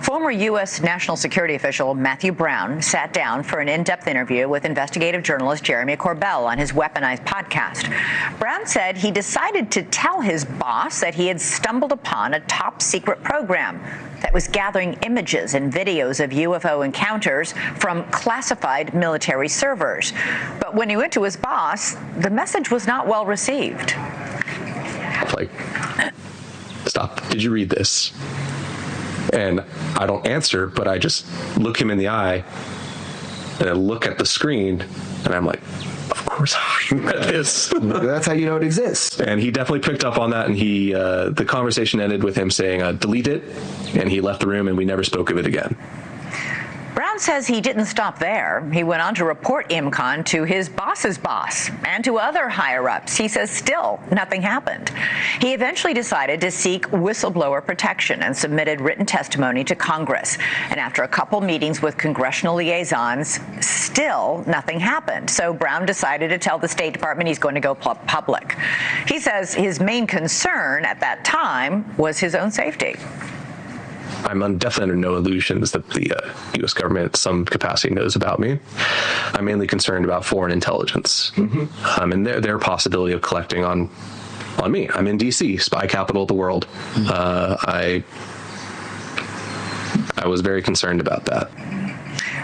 Former U.S. national security official Matthew Brown sat down for an in-depth interview with investigative journalist Jeremy Corbell on his Weaponized podcast. Brown said he decided to tell his boss that he had stumbled upon a top-secret program that was gathering images and videos of UFO encounters from classified military servers. But when he went to his boss, the message was not well received. Like, stop. Did you read this? And I don't answer, but I just look him in the eye and I look at the screen and I'm like, of course I read this. That's how you know it exists. And he definitely picked up on that, and he the conversation ended with him saying, delete it, and he left the room and we never spoke of it again. Brown says he didn't stop there. He went on to report IMCON to his boss's boss and to other higher-ups. He says still nothing happened. He eventually decided to seek whistleblower protection and submitted written testimony to Congress. And after a couple meetings with congressional liaisons, still nothing happened. So Brown decided to tell the State Department he's going to go public. He says his main concern at that time was his own safety. I'm definitely under no illusions that the U.S. government, in some capacity, knows about me. I'm mainly concerned about foreign intelligence and their possibility of collecting on me. I'm in D.C., spy capital of the world. I was very concerned about that.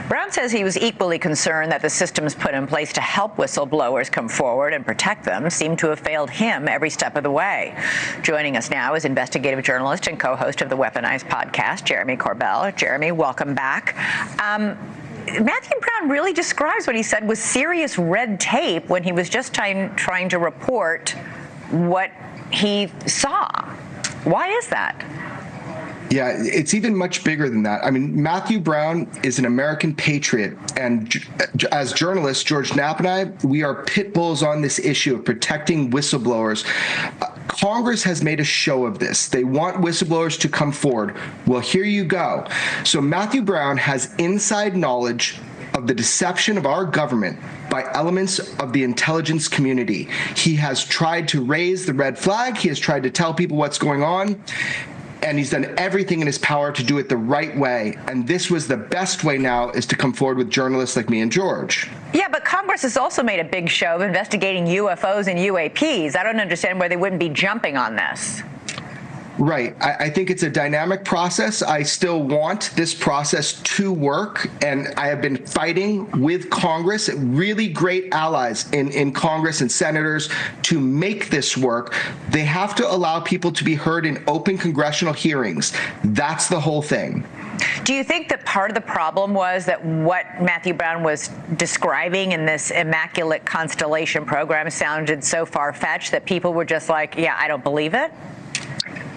Brown says he was equally concerned that the systems put in place to help whistleblowers come forward and protect them seem to have failed him every step of the way. Joining us now is investigative journalist and co-host of the Weaponized podcast, Jeremy Corbell. Jeremy, welcome back. Matthew Brown really describes what he said was serious red tape when he was just trying to report what he saw. Why is that? Yeah, it's even much bigger than that. I mean, Matthew Brown is an American patriot. And as journalists, George Knapp and I, we are pit bulls on this issue of protecting whistleblowers. Congress has made a show of this. They want whistleblowers to come forward. Well, here you go. So Matthew Brown has inside knowledge of the deception of our government by elements of the intelligence community. He has tried to raise the red flag. He has tried to tell people what's going on. And he's done everything in his power to do it the right way. And this was the best way now, is to come forward with journalists like me and George. Yeah, but Congress has also made a big show of investigating UFOs and UAPs. I don't understand why they wouldn't be jumping on this. Right. I think it's a dynamic process. I still want this process to work, and I have been fighting with Congress, really great allies in Congress and senators, to make this work. They have to allow people to be heard in open congressional hearings. That's the whole thing. Do you think that part of the problem was that what Matthew Brown was describing in this Immaculate Constellation program sounded so far-fetched that people were just like, yeah, I don't believe it?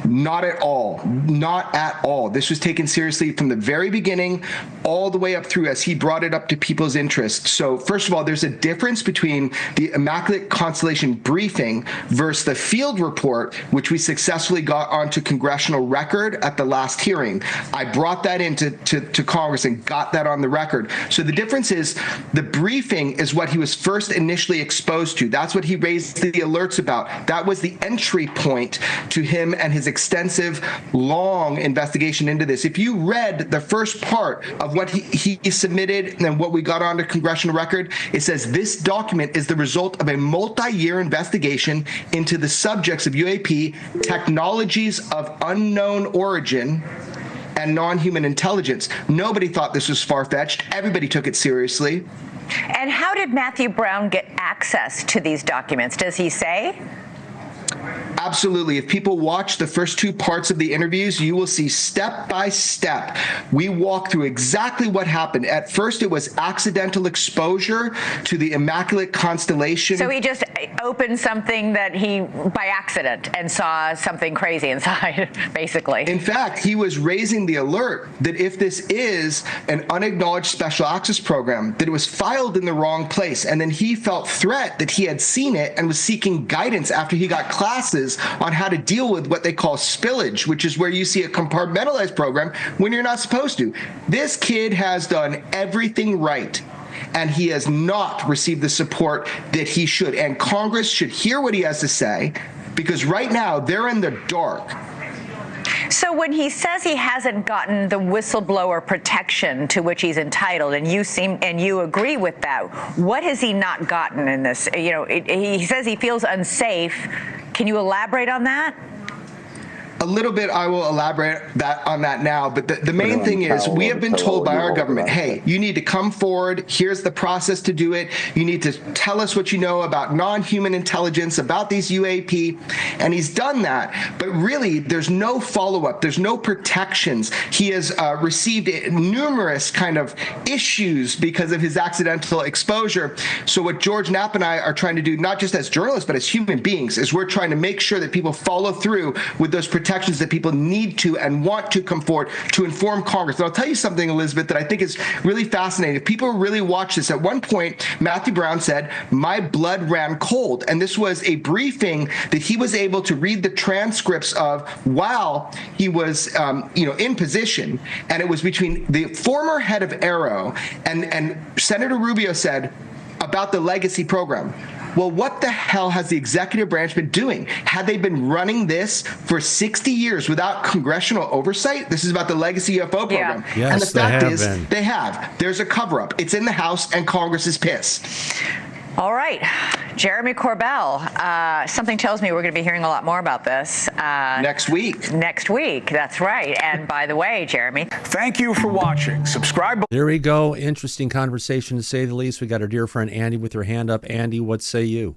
Not at all. Not at all. This was taken seriously from the very beginning all the way up through as he brought it up to people's interest. So first of all, there's a difference between the Immaculate Constellation briefing versus the field report, which we successfully got onto congressional record at the last hearing. I brought that into to Congress and got that on the record. So the difference is the briefing is what he was first initially exposed to. That's what he raised the alerts about. That was the entry point to him and his extensive, long investigation into this. If you read the first part of what he submitted and what we got onto congressional record, it says this document is the result of a multi-year investigation into the subjects of UAP, technologies of unknown origin, and non-human intelligence. Nobody thought this was far-fetched. Everybody took it seriously. And how did Matthew Brown get access to these documents? Does he say? Absolutely. If people watch the first two parts of the interviews, you will see step by step. We walk through exactly what happened. At first, it was accidental exposure to the Immaculate Constellation. So he just opened something that he, by accident, and saw something crazy inside, basically. In fact, he was raising the alert that if this is an unacknowledged special access program, that it was filed in the wrong place. And then he felt threat that he had seen it and was seeking guidance after he got classes on how to deal with what they call spillage, which is where you see a compartmentalized program when you're not supposed to. This kid has done everything right, and he has not received the support that he should. And Congress should hear what he has to say, because right now they're in the dark. So when he says he hasn't gotten the whistleblower protection to which he's entitled, and you agree with that, what has he not gotten in this? You know, he says he feels unsafe. Can you elaborate on that? a little bit, I will elaborate on that now. But the main thing is, we have been told by our government, hey, you need to come forward. Here's the process to do it. You need to tell us what you know about non-human intelligence, about these UAP. And he's done that. But really, there's no follow-up. There's no protections. He has received numerous kind of issues because of his accidental exposure. So what George Knapp and I are trying to do, not just as journalists, but as human beings, is we're trying to make sure that people follow through with those protections that people need to and want to come forward to inform Congress. And I'll tell you something, Elizabeth, that I think is really fascinating. If people really watch this, at one point, Matthew Brown said, "My blood ran cold." And this was a briefing that he was able to read the transcripts of while he was, in position. And it was between the former head of Aero and Senator Rubio said about the legacy program. Well, what the hell has the executive branch been doing? Had they been running this for 60 years without congressional oversight? This is about the legacy UFO program. Yeah. Yes, and the fact is, been. they have. There's a cover-up. It's in the House, and Congress is pissed. All right, Jeremy Corbell, something tells me we're going to be hearing a lot more about this. Next week. Next week, that's right. And by the way, Jeremy. Thank you for watching. Subscribe. There we go. Interesting conversation, to say the least. We got our dear friend Andy with her hand up. Andy, what say you?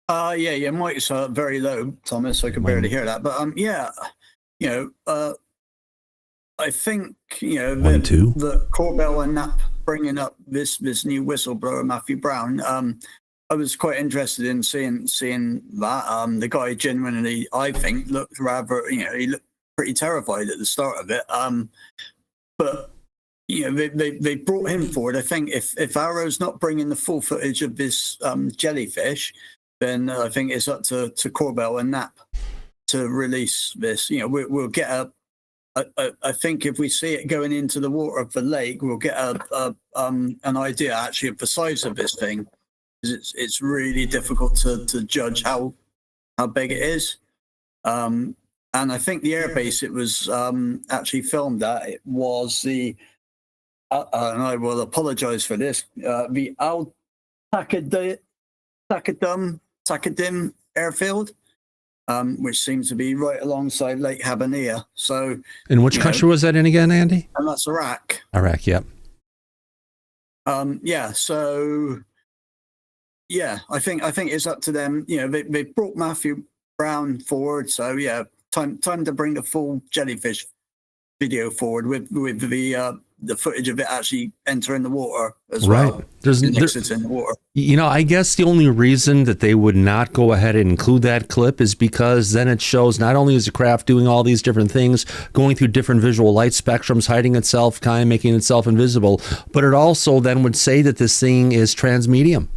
Your mic's very low, Thomas. I could barely hear that. But I think the Corbell and Knapp bringing up this new whistleblower Matthew Brown. I was quite interested in seeing that. The guy genuinely, I think, looked rather, he looked pretty terrified at the start of it. But they brought him forward. I think if Arrow's not bringing the full footage of this jellyfish, then I think it's up to Corbell and Knapp to release this. We'll get I think if we see it going into the water of the lake, we'll get an idea actually of the size of this thing. It's really difficult to judge how big it is. And I think the airbase it was actually filmed at, it was the, and I will apologize for this, the Al Takadim airfield. Which seems to be right alongside Lake Habbaniyah. So, in which country was that in again, Andy? And that's Iraq. Iraq, yep. So I think it's up to them. They brought Matthew Brown forward. So time to bring the full jellyfish video forward with the footage of it actually entering the water as well. Right. There's in the water. I guess the only reason that they would not go ahead and include that clip is because then it shows not only is the craft doing all these different things, going through different visual light spectrums, hiding itself, kind of making itself invisible, but it also then would say that this thing is transmedium.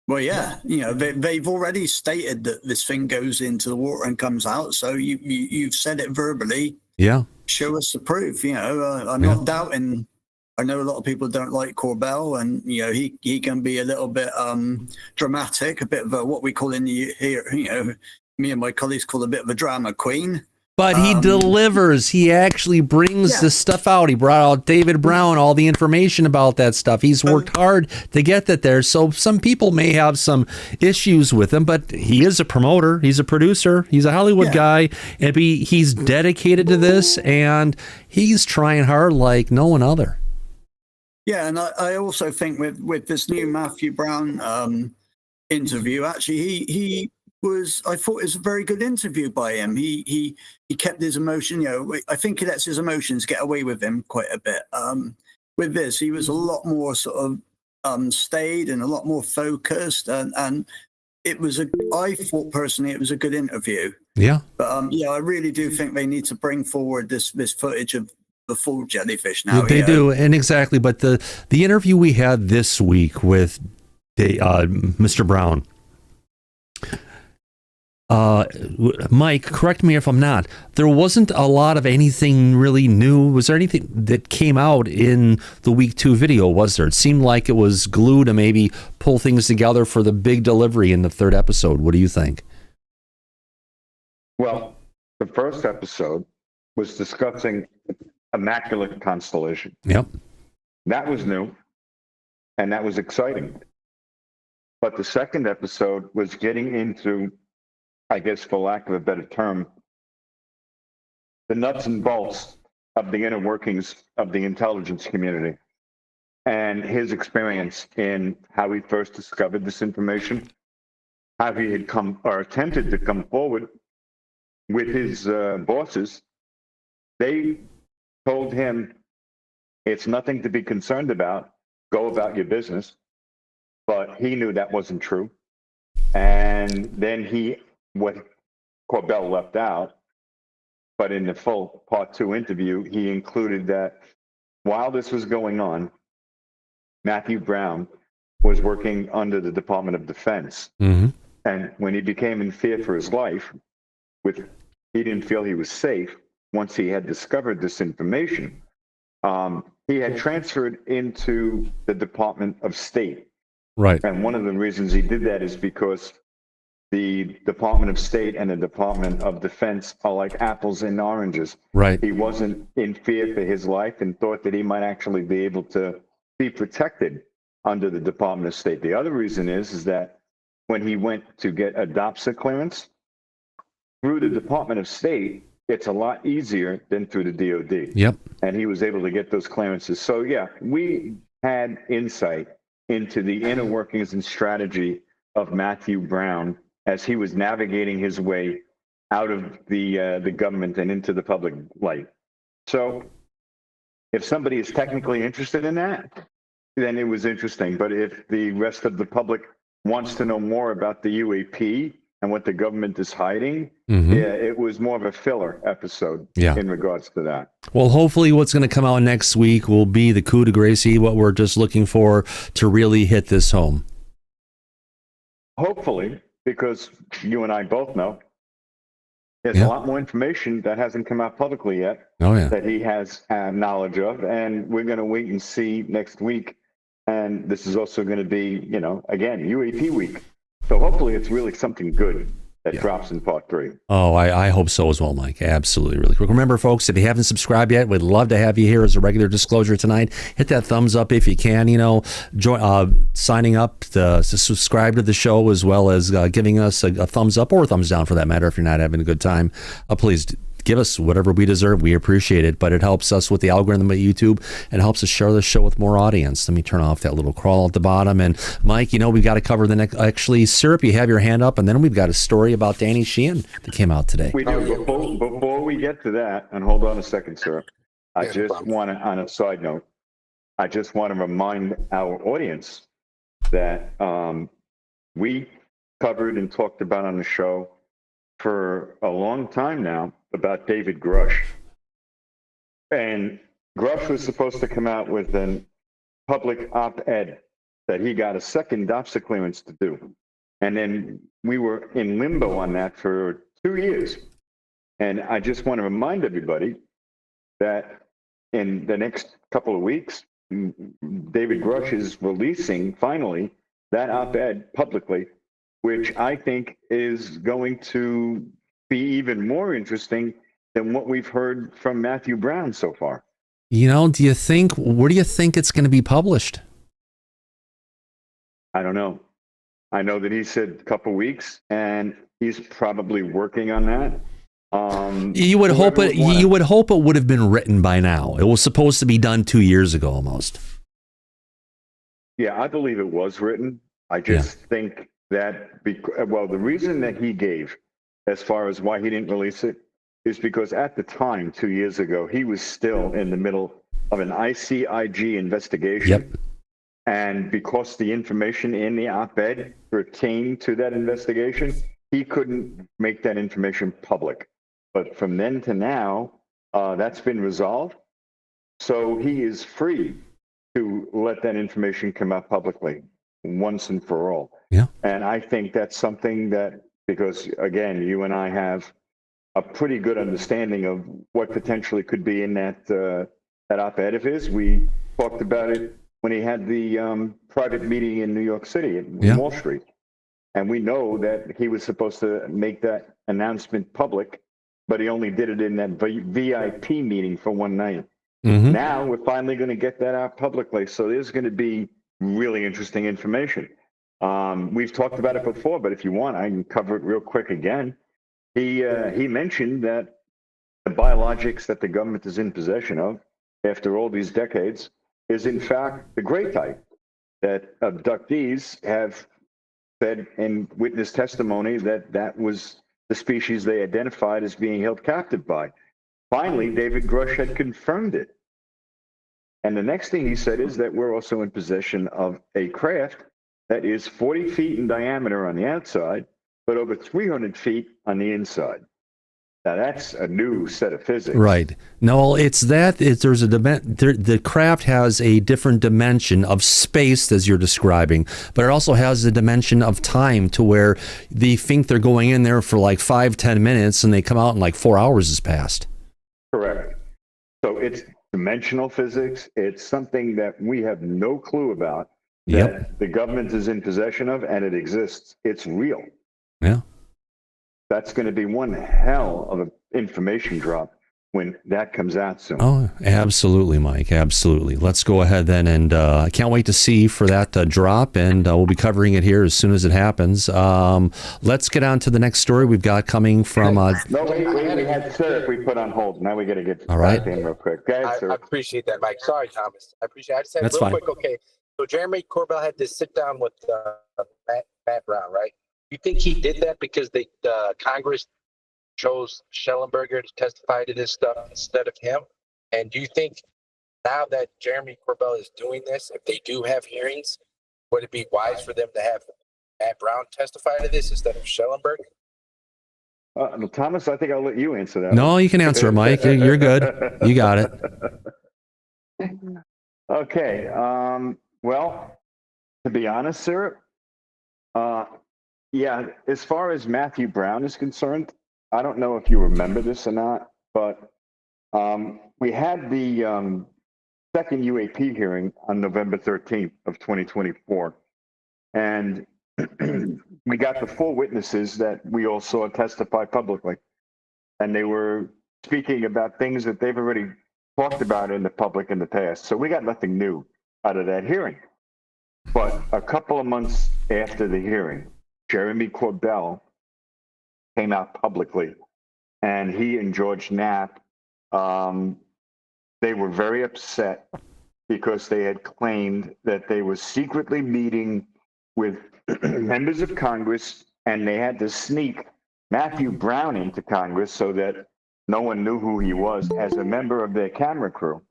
Well, they've already stated that this thing goes into the water and comes out. So you've said it verbally. Yeah. Show us the proof. I'm not doubting. I know a lot of people don't like Corbell, and he can be a little bit dramatic, a bit of a, what we call in the here. Me and my colleagues call a bit of a drama queen. But he delivers. He actually brings the stuff out. He brought out David Brown, all the information about that stuff. He's worked hard to get that there. So some people may have some issues with him, but he is a promoter. He's a producer. He's a Hollywood guy. And he's dedicated to this, and he's trying hard like no one other. Yeah, and I also think with this new Matthew Brown interview, actually, I thought it was a very good interview by him. He kept his emotion, I think he lets his emotions get away with him quite a bit. With this, he was a lot more sort of staid and a lot more focused, and I thought personally it was a good interview. Yeah. But I really do think they need to bring forward this footage of the full jellyfish now. They do, and exactly. But the interview we had this week with Mr. Brown, Mike, correct me if I'm not, there wasn't a lot of anything really new. Was there anything that came out in the week 2 video, was there? It seemed like it was glue to maybe pull things together for the big delivery in the 3rd episode. What do you think? Well, the first episode was discussing immaculate constellation. Yep. That was new, and that was exciting. But the second episode was getting into I guess for lack of a better term, the nuts and bolts of the inner workings of the intelligence community and his experience in how he first discovered this information, how he had come or attempted to come forward with his bosses. They told him, it's nothing to be concerned about, go about your business. But he knew that wasn't true. And then what Corbell left out, but in the full part 2 interview, he included that while this was going on, Matthew Brown was working under the Department of Defense. Mm-hmm. And when he became in fear for his life, he didn't feel he was safe once he had discovered this information. He had transferred into the Department of State. Right. And one of the reasons he did that is because the Department of State and the Department of Defense are like apples and oranges. Right. He wasn't in fear for his life and thought that he might actually be able to be protected under the Department of State. The other reason is that when he went to get a DOPSA clearance through the Department of State, it's a lot easier than through the DOD. Yep. And he was able to get those clearances. So yeah, we had insight into the inner workings and strategy of Matthew Brown as he was navigating his way out of the government and into the public light. So if somebody is technically interested in that, then it was interesting. But if the rest of the public wants to know more about the UAP and what the government is hiding, Mm-hmm. yeah, it was more of a filler episode in regards to that. Well, hopefully what's going to come out next week will be the coup de grace, what we're just looking for to really hit this home. Hopefully, because you and I both know there's a lot more information that hasn't come out publicly yet that he has knowledge of, and we're going to wait and see next week. And this is also going to be, again, UAP week. So hopefully it's really something good that drops in part 3. Oh, I hope so as well, Mike. Absolutely. Really quick. Remember, folks, if you haven't subscribed yet, we'd love to have you here as a regular disclosure tonight. Hit that thumbs up if you can, join, signing up to subscribe to the show, as well as giving us a thumbs up or a thumbs down for that matter if you're not having a good time. Please give us whatever we deserve. We appreciate it, but it helps us with the algorithm at YouTube and helps us share the show with more audience. Let me turn off that little crawl at the bottom. And Mike, we've got to cover the next, actually, Syrup, you have your hand up, and then we've got a story about Danny Sheehan that came out today. We do. Before we get to that, and hold on a second, Syrup, I just want to, on a side note, I just want to remind our audience that we covered and talked about on the show for a long time now about David Grush. And Grush was supposed to come out with a public op-ed that he got a second DOPSA clearance to do. And then we were in limbo on that for 2 years. And I just want to remind everybody that in the next couple of weeks, David Grush is releasing finally that op-ed publicly, which I think is going to be even more interesting than what we've heard from Matthew Brown so far. Where do you think it's going to be published? I don't know. I know that he said a couple weeks, and he's probably working on that. You would hope it. You would hope it would have been written by now. It was supposed to be done 2 years ago, almost. Yeah, I believe it was written. I just think that the reason that he gave, as far as why he didn't release it, is because at the time, 2 years ago, he was still in the middle of an ICIG investigation. Yep. And because the information in the op-ed pertained to that investigation, he couldn't make that information public. But from then to now, that's been resolved. So he is free to let that information come out publicly once and for all. Yeah. And I think that's something that, because again, you and I have a pretty good understanding of what potentially could be in that op-ed of his. We talked about it when he had the private meeting in New York City at Wall Street. And we know that he was supposed to make that announcement public, but he only did it in that VIP meeting for one night. Mm-hmm. Now we're finally going to get that out publicly. So there's going to be really interesting information. We've talked about it before, but if you want, I can cover it real quick again. he mentioned that the biologics that the government is in possession of after all these decades is in fact the gray type, that abductees have said in witness testimony that that was the species they identified as being held captive by. Finally, David Grush had confirmed it. And the next thing he said is that we're also in possession of a craft that is 40 feet in diameter on the outside, but over 300 feet on the inside. Now that's a new set of physics. Right. No, it's that there's the craft has a different dimension of space as you're describing, but it also has a dimension of time to where they think they're going in there for like 5-10 minutes and they come out and like 4 hours has passed. Correct. So it's dimensional physics. It's something that we have no clue about, that the government is in possession of, and it exists. It's real. Yeah. That's going to be one hell of an information drop when that comes out soon. Oh, absolutely, Mike. Absolutely. Let's go ahead then, and I can't wait to see for that drop, and we'll be covering it here as soon as it happens. Let's get on to the next story we've got coming from... No, we had Sir we put on hold. Now we got to get all right. back in real quick. Go ahead, I appreciate that, Mike. Sorry, Thomas. I appreciate it. I just said That's real fine. quick, okay. So Jeremy Corbell had to sit down with Matt Brown, right? You think he did that because the Congress chose Schellenberger to testify to this stuff instead of him? And do you think now that Jeremy Corbell is doing this, if they do have hearings, would it be wise for them to have Matt Brown testify to this instead of Schellenberger? Well, Thomas, I think I'll let you answer that. No, you can answer it, Mike. You're good. You got it. Okay. Well, to be honest, sir, yeah, as far as Matthew Brown is concerned, I don't know if you remember this or not, but we had the second UAP hearing on November 13th of 2024. And we got the full witnesses that we all saw testify publicly. And they were speaking about things that they've already talked about in the public in the past. So we got nothing new out of that hearing. But a couple of months after the hearing, Jeremy Corbell came out publicly, and he and George Knapp, they were very upset because they had claimed that they were secretly meeting with members of Congress, and they had to sneak Matthew Brown into Congress so that no one knew who he was as a member of their camera crew.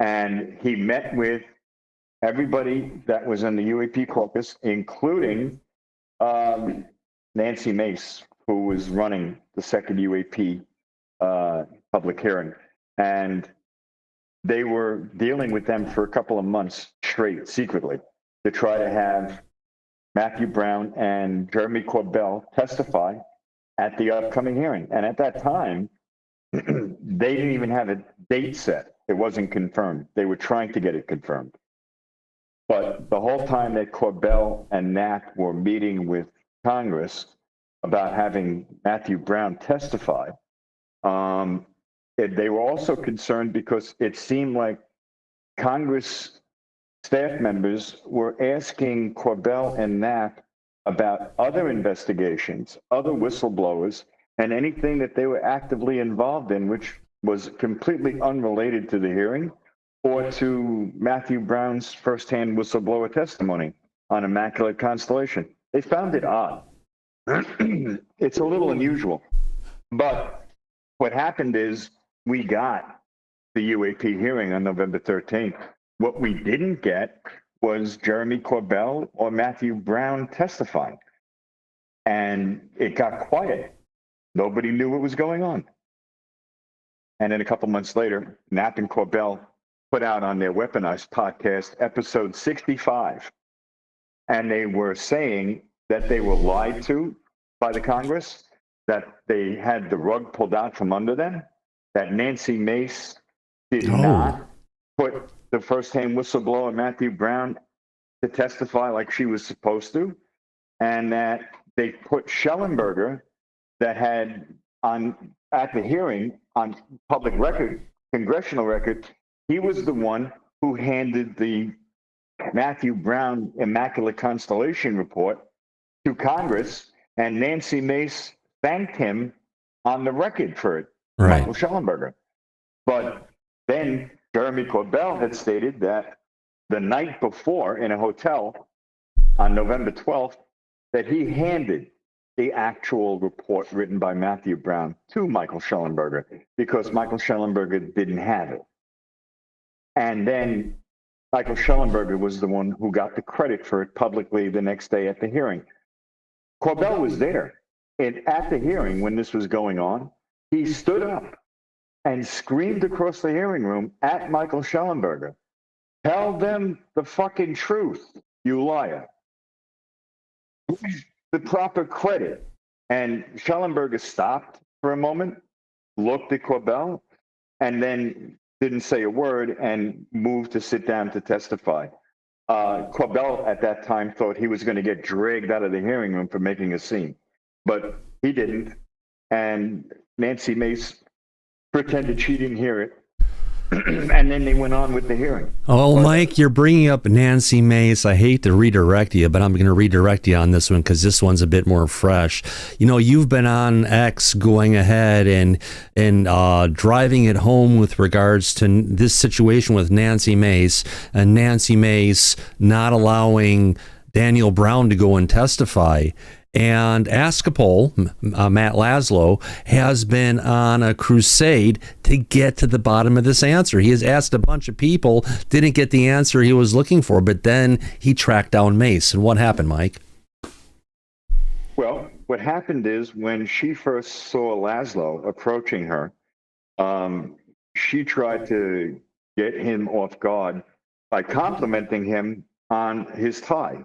And he met with everybody that was in the UAP caucus, including Nancy Mace, who was running the second UAP public hearing. And they were dealing with them for a couple of months straight, secretly, to try to have Matthew Brown and Jeremy Corbell testify at the upcoming hearing. And at that time, they didn't even have a date set. It wasn't confirmed. They were trying to get it confirmed. But the whole time that Corbell and Knapp were meeting with Congress about having Matthew Brown testify, they were also concerned because it seemed like Congress staff members were asking Corbell and Knapp about other investigations, other whistleblowers, and anything that they were actively involved in, which was completely unrelated to the hearing or to Matthew Brown's firsthand whistleblower testimony on Immaculate Constellation. They found it odd. It's a little unusual. But what happened is we got the UAP hearing on November 13th. What we didn't get was Jeremy Corbell or Matthew Brown testifying. And it got quiet. Nobody knew what was going on. And then a couple months later, Knapp and Corbell put out on their Weaponized podcast, episode 65. And they were saying that they were lied to by the Congress, that they had the rug pulled out from under them, that Nancy Mace did not put the firsthand whistleblower Matthew Brown to testify like she was supposed to, and that they put Schellenberger, that had at the hearing on public record, congressional record, he was the one who handed the Matthew Brown Immaculate Constellation report to Congress, and Nancy Mace thanked him on the record for it, Right. Michael Schellenberger. But then Jeremy Corbell had stated that the night before in a hotel on November 12th, that he handed the actual report written by Matthew Brown to Michael Schellenberger because Michael Schellenberger didn't have it. And then Michael Schellenberger was the one who got the credit for it publicly the next day at the hearing. Corbell was there. And at the hearing, when this was going on, he stood up and screamed across the hearing room at Michael Schellenberger, "Tell them the fucking truth, you liar. The proper credit." And Schellenberger stopped for a moment, looked at Corbell, and then didn't say a word and moved to sit down to testify. Corbell at that time thought he was going to get dragged out of the hearing room for making a scene, but he didn't. And Nancy Mace pretended she didn't hear it. And then they went on with the hearing. Oh, Mike, you're bringing up Nancy Mace. I hate to redirect you, but I'm going to redirect you on this one because this one's a bit more fresh. You know, you've been on X going ahead and driving it home with regards to this situation with Nancy Mace and Nancy Mace not allowing Daniel Brown to go and testify. And Askapol, Matt Laszlo, has been on a crusade to get to the bottom of this answer. He has asked a bunch of people, didn't get the answer he was looking for, but then he tracked down Mace. And what happened, Mike? Well, what happened is when she first saw Laszlo approaching her, she tried to get him off guard by complimenting him on his tie.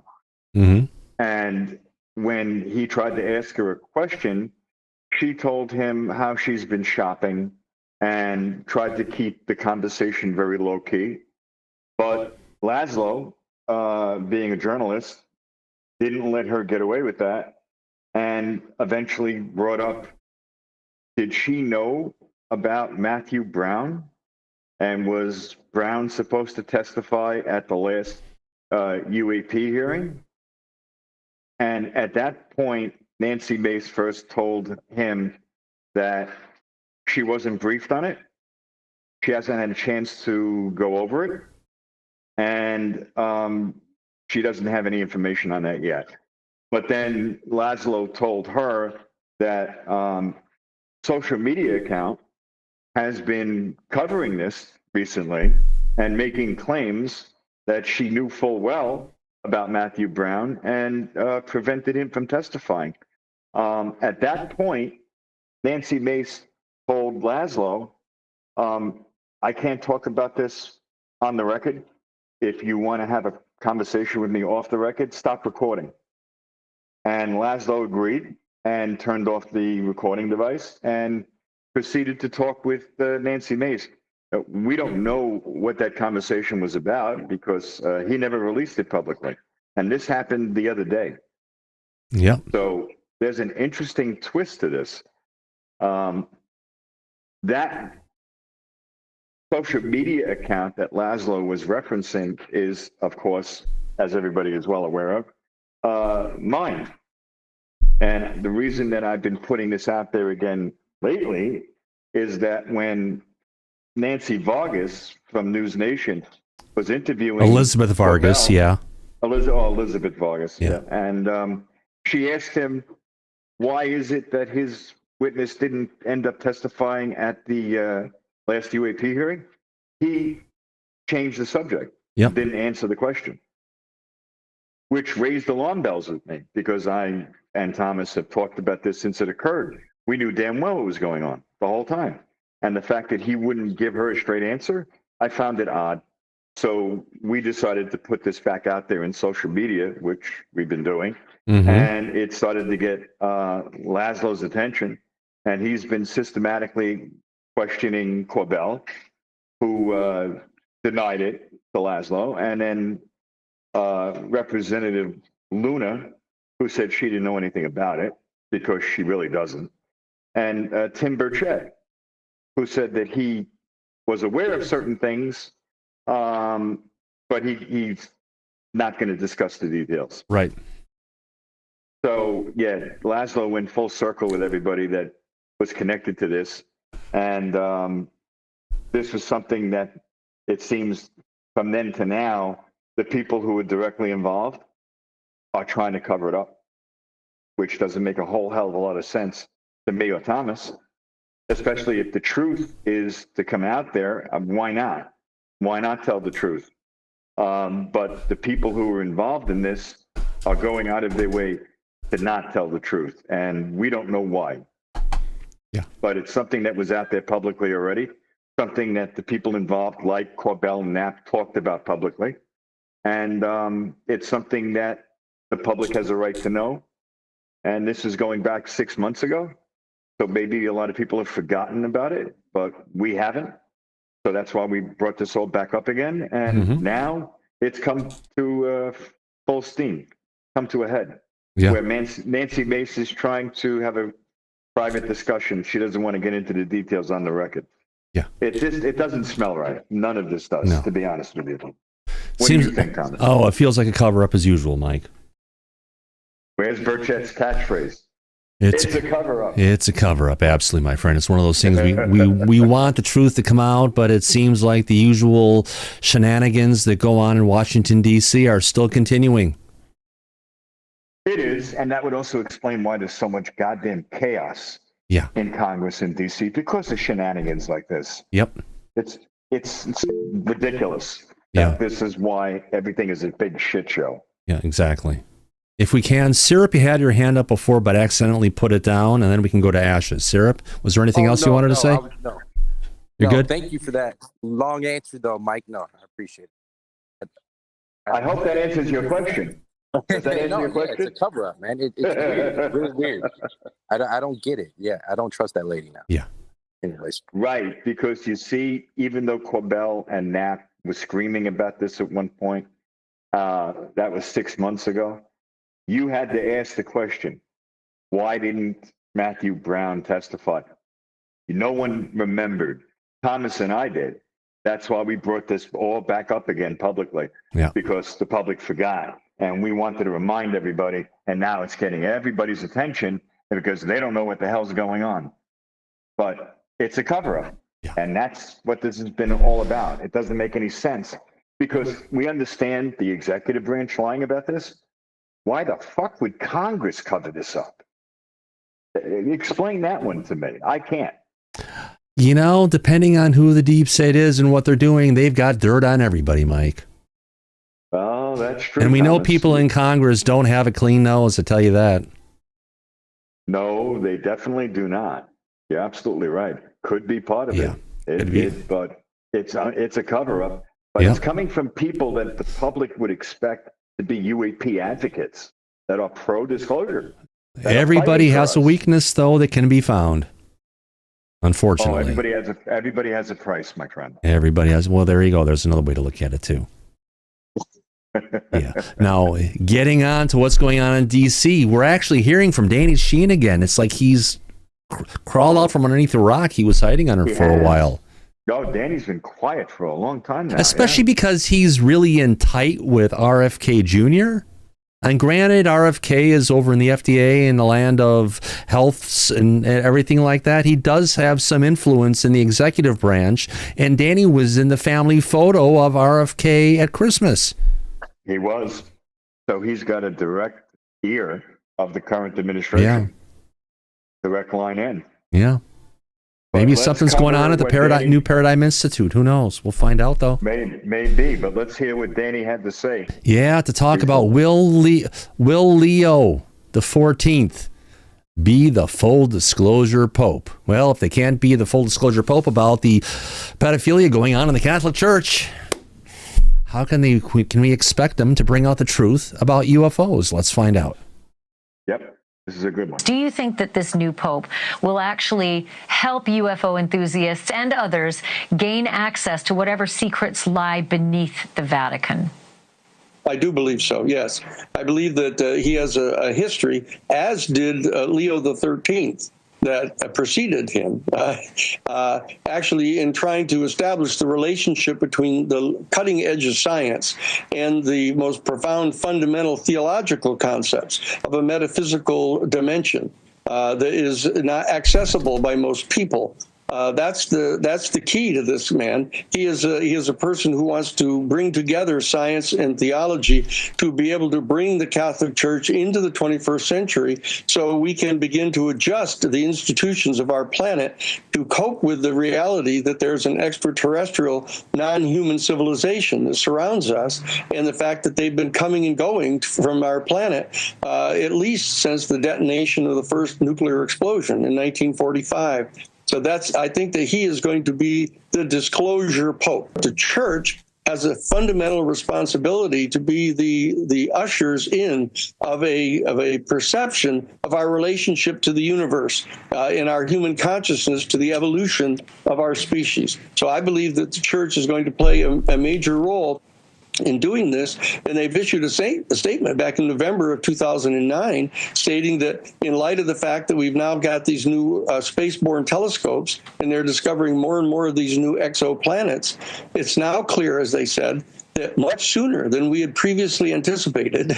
Mm-hmm. And when he tried to ask her a question, she told him how she's been shopping and tried to keep the conversation very low key. But Laszlo, being a journalist, didn't let her get away with that and eventually brought up, did she know about Matthew Brown? And was Brown supposed to testify at the last UAP hearing? And at that point, Nancy Mace first told him that she wasn't briefed on it. She hasn't had a chance to go over it. And she doesn't have any information on that yet. But then Laszlo told her that social media account has been covering this recently and making claims that she knew full well about Matthew Brown and prevented him from testifying. At that point, Nancy Mace told Laszlo, I can't talk about this on the record. If you want to have a conversation with me off the record, stop recording. And Laszlo agreed and turned off the recording device and proceeded to talk with Nancy Mace. We don't know what that conversation was about because he never released it publicly. And this happened the other day. Yeah. So there's an interesting twist to this. That social media account that Laszlo was referencing is, of course, as everybody is well aware of, mine. And the reason that I've been putting this out there again lately is that when Nancy Vargas from News Nation was interviewing Elizabeth Vargas, Corbell, yeah. Elizabeth Vargas, yeah. And she asked him, why is it that his witness didn't end up testifying at the last UAP hearing? He changed the subject, Yep. didn't answer the question, which raised alarm bells with me because I and Thomas have talked about this since it occurred. We knew damn well what was going on the whole time. And the fact that he wouldn't give her a straight answer, I found it odd. So we decided to put this back out there in social media, which we've been doing. Mm-hmm. And it started to get Laszlo's attention. And he's been systematically questioning Corbell, who denied it to Laszlo. And then Representative Luna, who said she didn't know anything about it because she really doesn't. And Tim Burchett, who said that he was aware of certain things, but he's not going to discuss the details. Right. So, yeah, Laszlo went full circle with everybody that was connected to this. And this was something that it seems from then to now, the people who were directly involved are trying to cover it up, which doesn't make a whole hell of a lot of sense to me or Thomas, especially if the truth is to come out there. Why not? Why not tell the truth? But the people who are involved in this are going out of their way to not tell the truth, and we don't know why. Yeah. But it's something that was out there publicly already, something that the people involved, like Corbell and Knapp, talked about publicly. And it's something that the public has a right to know. And this is going back 6 months ago. So maybe a lot of people have forgotten about it, but we haven't. So that's why we brought this all back up again. And now it's come to full steam, come to a head. Yeah. Where Nancy Mace is trying to have a private discussion. She doesn't want to get into the details on the record. Yeah. It doesn't smell right. None of this does, to be honest with you. What Seems, do you think, Thomas? Oh, it feels like a cover-up as usual, Mike. Where's Burchett's catchphrase? It's a cover-up. It's a cover-up, absolutely, my friend. It's one of those things we want the truth to come out, but it seems like the usual shenanigans that go on in Washington, D.C. are still continuing. It is, and that would also explain why there's so much goddamn chaos in Congress in D.C. because of shenanigans like this. Yep. It's ridiculous. Yeah. This is why everything is a big shit show. Yeah, exactly. If we can, Syrup, you had your hand up before, but accidentally put it down, and then we can go to Ashes. Syrup, was there anything else you wanted to say? No. You're good? Thank you for that long answer, though, Mike. No, I appreciate it. I hope that answers your question. Does that answer your question? It's a cover-up, man. It's weird. It's really weird. I don't get it. Yeah, I don't trust that lady now. Yeah. Anyways. Right, because you see, even though Corbell and Knapp was screaming about this at one point, that was 6 months ago, you had to ask the question, why didn't Matthew Brown testify? No one remembered. Thomas and I did. That's why we brought this all back up again publicly, because the public forgot. And we wanted to remind everybody, and now it's getting everybody's attention because they don't know what the hell's going on. But it's a cover-up, and that's what this has been all about. It doesn't make any sense because we understand the executive branch lying about this. Why the fuck would Congress cover this up? Explain that one to me. I can't. You know, depending on who the deep state is and what they're doing, they've got dirt on everybody, Mike. Oh, that's true. And we know people in Congress don't have a clean nose, I tell you that. No, they definitely do not. You're absolutely right. Could be part of it. But it's a cover-up. But it's coming from people that the public would expect to be UAP advocates that are pro-disclosure. Everybody has a weakness, though, that can be found. Unfortunately. Oh, everybody has a price, my friend. Everybody has. Well, there you go. There's another way to look at it, too. Now, getting on to what's going on in D.C., we're actually hearing from Danny Sheen again. It's like he's crawled out from underneath the rock he was hiding under for a while. No, Danny's been quiet for a long time now. Especially because he's really in tight with RFK Jr. And granted, RFK is over in the FDA in the land of healths and everything like that. He does have some influence in the executive branch. And Danny was in the family photo of RFK at Christmas. He was. So he's got a direct ear of the current administration. Direct line in. Yeah. Maybe something's going on at the New Paradigm Institute. Who knows? We'll find out, though. Maybe, but let's hear what Danny had to say. Yeah, to talk about will Leo the 14th be the full disclosure Pope? Well, if they can't be the full disclosure Pope about the pedophilia going on in the Catholic Church, how can we expect them to bring out the truth about UFOs? Let's find out. Yep. This is a good one. Do you think that this new pope will actually help UFO enthusiasts and others gain access to whatever secrets lie beneath the Vatican? I do believe so, yes. I believe that he has a history, as did Leo the 13th, that preceded him, actually in trying to establish the relationship between the cutting edge of science and the most profound fundamental theological concepts of a metaphysical dimension that is not accessible by most people. That's the key to this man. He is a person who wants to bring together science and theology to be able to bring the Catholic Church into the 21st century, so we can begin to adjust the institutions of our planet to cope with the reality that there's an extraterrestrial, non-human civilization that surrounds us, and the fact that they've been coming and going from our planet at least since the detonation of the first nuclear explosion in 1945. So I think that he is going to be the disclosure pope. The church has a fundamental responsibility to be the ushers in of a perception of our relationship to the universe, in our human consciousness to the evolution of our species. So I believe that the church is going to play a major role in doing this, and they've issued a statement back in November of 2009 stating that in light of the fact that we've now got these new spaceborne telescopes and they're discovering more and more of these new exoplanets, it's now clear, as they said, that much sooner than we had previously anticipated,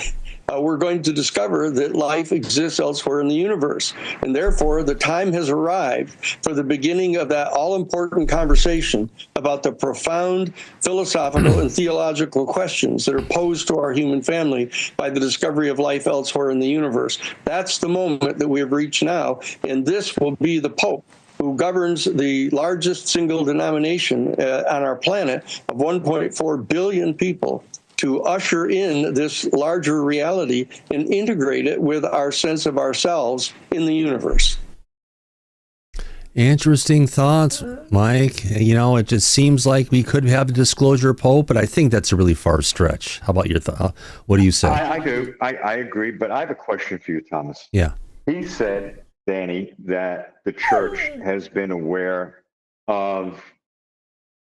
we're going to discover that life exists elsewhere in the universe. And therefore, the time has arrived for the beginning of that all-important conversation about the profound philosophical and theological questions that are posed to our human family by the discovery of life elsewhere in the universe. That's the moment that we have reached now, and this will be the Pope who governs the largest single denomination on our planet of 1.4 billion people, to usher in this larger reality and integrate it with our sense of ourselves in the universe. Interesting thoughts, Mike. You know, it just seems like we could have a disclosure pope, but I think that's a really far stretch. How about your thought? What do you say? I do. I agree, but I have a question for you, Thomas. Yeah. He said, Danny, that the church has been aware of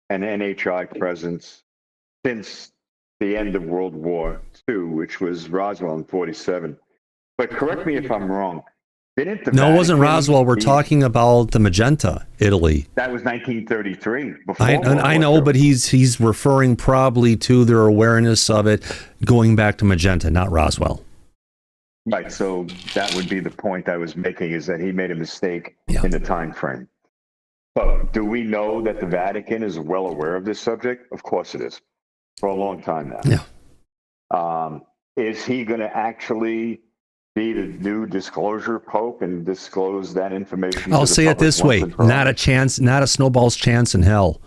an NHI presence since the end of World War II, which was Roswell in 47. But correct me if I'm wrong. Didn't the No, Vatican, it wasn't Roswell. We're talking about the Magenta, Italy. That was 1933. Before I know, but he's referring probably to their awareness of it going back to Magenta, not Roswell. Right. So that would be the point I was making, is that he made a mistake in the time frame. But do we know that the Vatican is well aware of this subject? Of course it is. For a long time now. Yeah. Is he going to actually be the new disclosure pope and disclose that information? I'll say it this way: not a chance, not a snowball's chance in hell.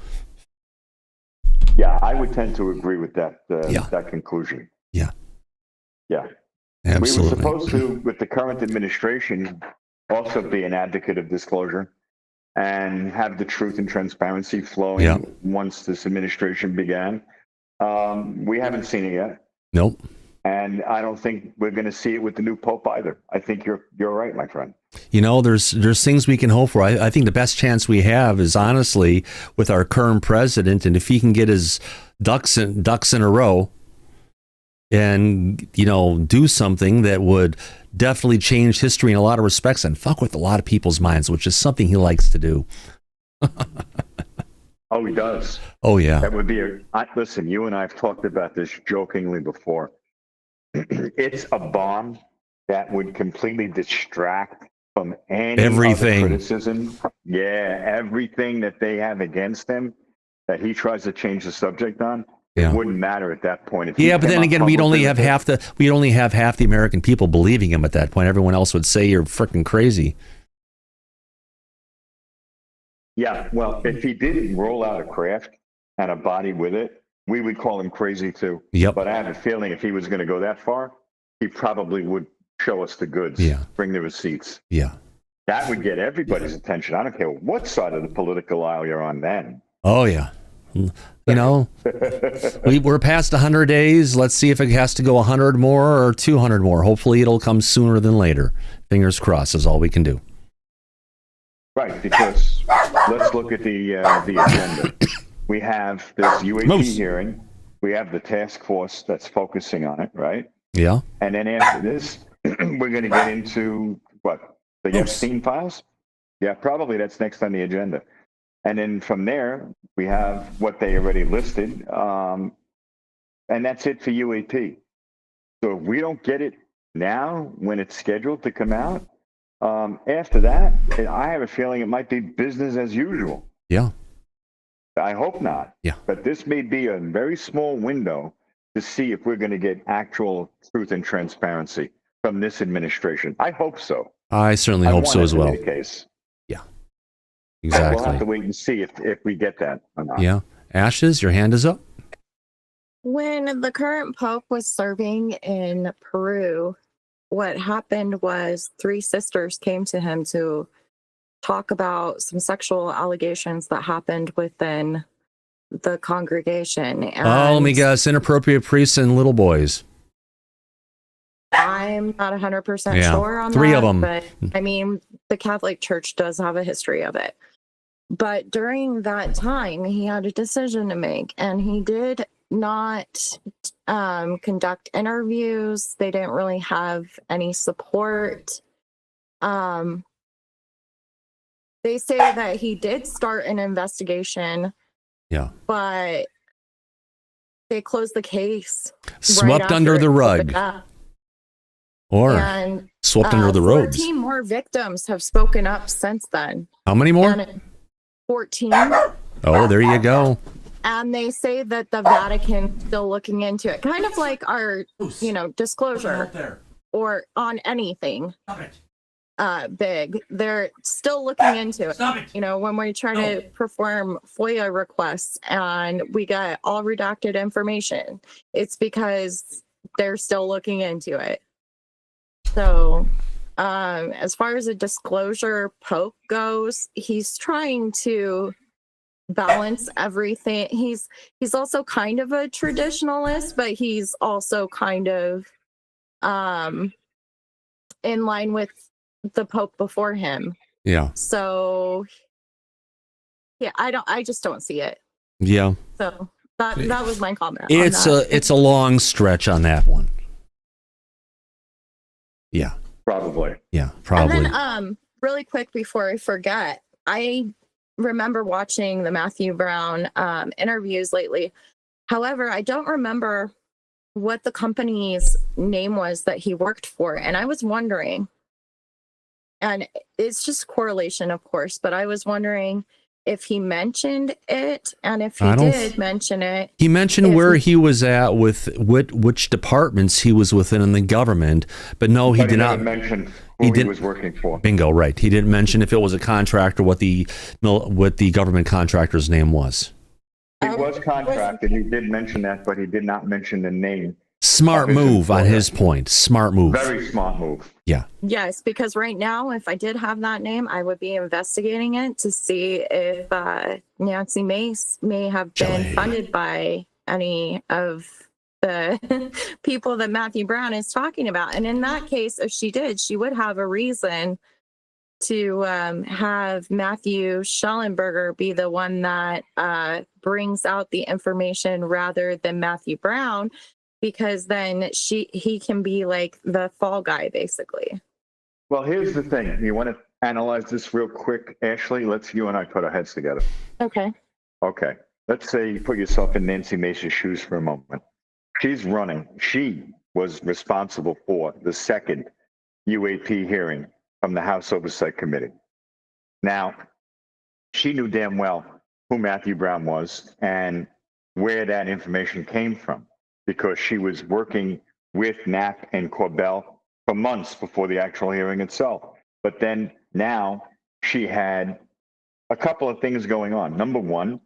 Yeah, I would tend to agree with that. That conclusion. Yeah. Yeah. Absolutely. We were supposed to, with the current administration, also be an advocate of disclosure and have the truth and transparency flowing once this administration began. We haven't seen it yet. Nope. And I don't think we're going to see it with the new pope either. I think you're right, my friend. You know, there's things we can hope for. I think the best chance we have is honestly with our current president, and if he can get his ducks in a row and, you know, do something that would definitely change history in a lot of respects and fuck with a lot of people's minds, which is something he likes to do. Oh, he does. Oh, yeah. That would be listen, you and I have talked about this jokingly before. It's a bomb that would completely distract from any everything. Other criticism. Yeah, everything that they have against him that he tries to change the subject on. Yeah. It wouldn't matter at that point. Yeah, but then again, we'd only have half the American people believing him at that point. Everyone else would say you're freaking crazy. Yeah, well, if he didn't roll out a craft and a body with it, we would call him crazy too. Yep. But I have a feeling if he was going to go that far, he probably would show us the goods. Yeah. Bring the receipts. Yeah. That would get everybody's attention. I don't care what side of the political aisle you're on then. Oh, yeah. You know, we're past 100 days. Let's see if it has to go 100 more or 200 more. Hopefully it'll come sooner than later. Fingers crossed is all we can do. Right, because let's look at the agenda. We have this UAP hearing. We have the task force that's focusing on it, right? Yeah. And then after this, we're going to get into, what, the Epstein files? Yeah, probably that's next on the agenda. And then from there, we have what they already listed. And that's it for UAP. So if we don't get it now when it's scheduled to come out, after that, I have a feeling it might be business as usual. Yeah. I hope not. Yeah. But this may be a very small window to see if we're going to get actual truth and transparency from this administration. I hope so. I certainly hope so as well. The case. Yeah. Exactly. We'll have to wait and see if we get that or not. Yeah. Ashes, your hand is up. When the current Pope was serving in Peru, what happened was 3 sisters came to him to talk about some sexual allegations that happened within the congregation. And let me guess, inappropriate priests and little boys. I'm not 100% sure on 3 that, of them. but I mean, the Catholic Church does have a history of it. But during that time, he had a decision to make, and he did not conduct interviews. They didn't really have any support. They say that he did start an investigation. Yeah. But they closed the case. Swept under the rug. Or and, swept under the robes. 14 more victims have spoken up since then. How many more? And 14. Oh, there you go. And they say that the Vatican's still looking into it. Kind of like our, disclosure or on anything big. They're still looking into it. When we try to perform FOIA requests and we get all redacted information, it's because they're still looking into it. So as far as a disclosure Pope goes, he's trying to balance everything. He's also kind of a traditionalist, but he's also kind of in line with the Pope before him. Yeah. So yeah, I just don't see it. Yeah. So that was my comment. It's a long stretch on that one. Yeah. Probably. Yeah, probably. And then really quick before I forget, I remember watching the Matthew Brown interviews lately. However, I don't remember what the company's name was that he worked for. And I was wondering, and it's just correlation, of course, but I was wondering if he mentioned it, and if he did mention it. He mentioned where he was at with which departments he was within in the government, but no, he did not mention who he was working for. Bingo, right. He didn't mention if it was a contractor, what the government contractor's name was. He was contracted. He did mention that, but he did not mention the name. Smart move on his point. Smart move. Very smart move. Yeah. Yes, because right now, if I did have that name, I would be investigating it to see if Nancy Mace may have been funded by any of the people that Matthew Brown is talking about. And in that case, if she did, she would have a reason to have Matthew Schellenberger be the one that brings out the information rather than Matthew Brown, because then he can be like the fall guy, basically. Well, here's the thing. You want to analyze this real quick, Ashley? Let's you and I put our heads together. Okay. Okay. Let's say you put yourself in Nancy Mace's shoes for a moment. She's running. She was responsible for the second UAP hearing from the House Oversight Committee. Now, she knew damn well who Matthew Brown was and where that information came from, because she was working with Knapp and Corbell for months before the actual hearing itself. But then now she had a couple of things going on. Number one,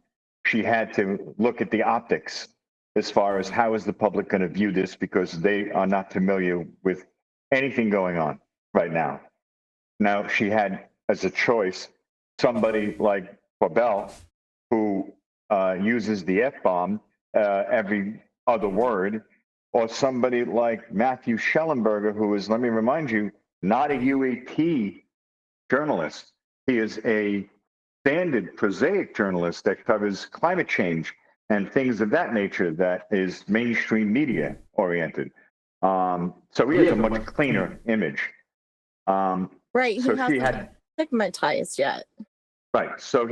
she had to look at the optics as far as how is the public going to view this, because they are not familiar with anything going on right now. Now, she had as a choice somebody like Corbell, who uses the F-bomb every other word, or somebody like Matthew Schellenberger, who is, let me remind you, not a UAP journalist. He is a standard prosaic journalist that covers climate change and things of that nature that is mainstream media oriented. So he has a much cleaner image. Right. So he has she a had stigmatized yet. Right. So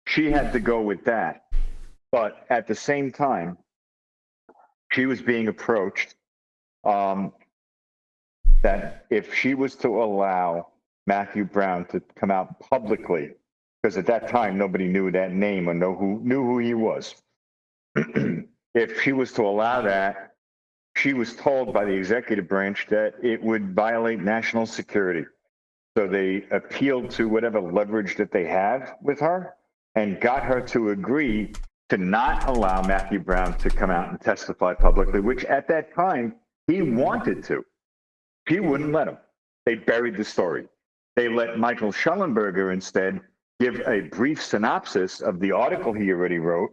she had to go with that. But at the same time, she was being approached that if she was to allow Matthew Brown to come out publicly, because at that time nobody knew that name or knew who he was. If she was to allow that, she was told by the executive branch that it would violate national security. So they appealed to whatever leverage that they have with her and got her to agree to not allow Matthew Brown to come out and testify publicly, which at that time he wanted to. He wouldn't let him. They buried the story. They let Michael Schellenberger instead give a brief synopsis of the article he already wrote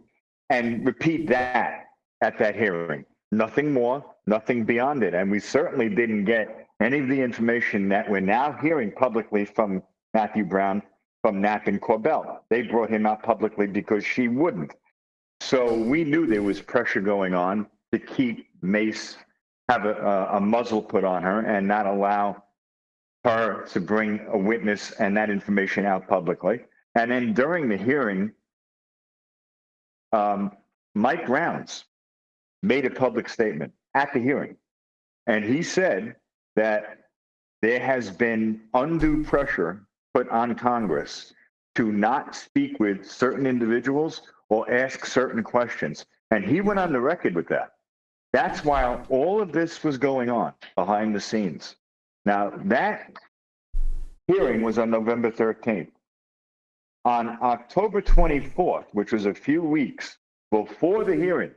and repeat that at that hearing. Nothing more, nothing beyond it. And we certainly didn't get any of the information that we're now hearing publicly from Matthew Brown, from Knapp and Corbell. They brought him out publicly because she wouldn't. So we knew there was pressure going on to keep Mace, have a muzzle put on her and not allow her to bring a witness and that information out publicly. And then during the hearing, Mike Rounds made a public statement at the hearing. And he said that there has been undue pressure put on Congress to not speak with certain individuals or ask certain questions. And he went on the record with that. That's while all of this was going on behind the scenes. Now, that hearing was on November 13th. On October 24th, which was a few weeks before the hearing,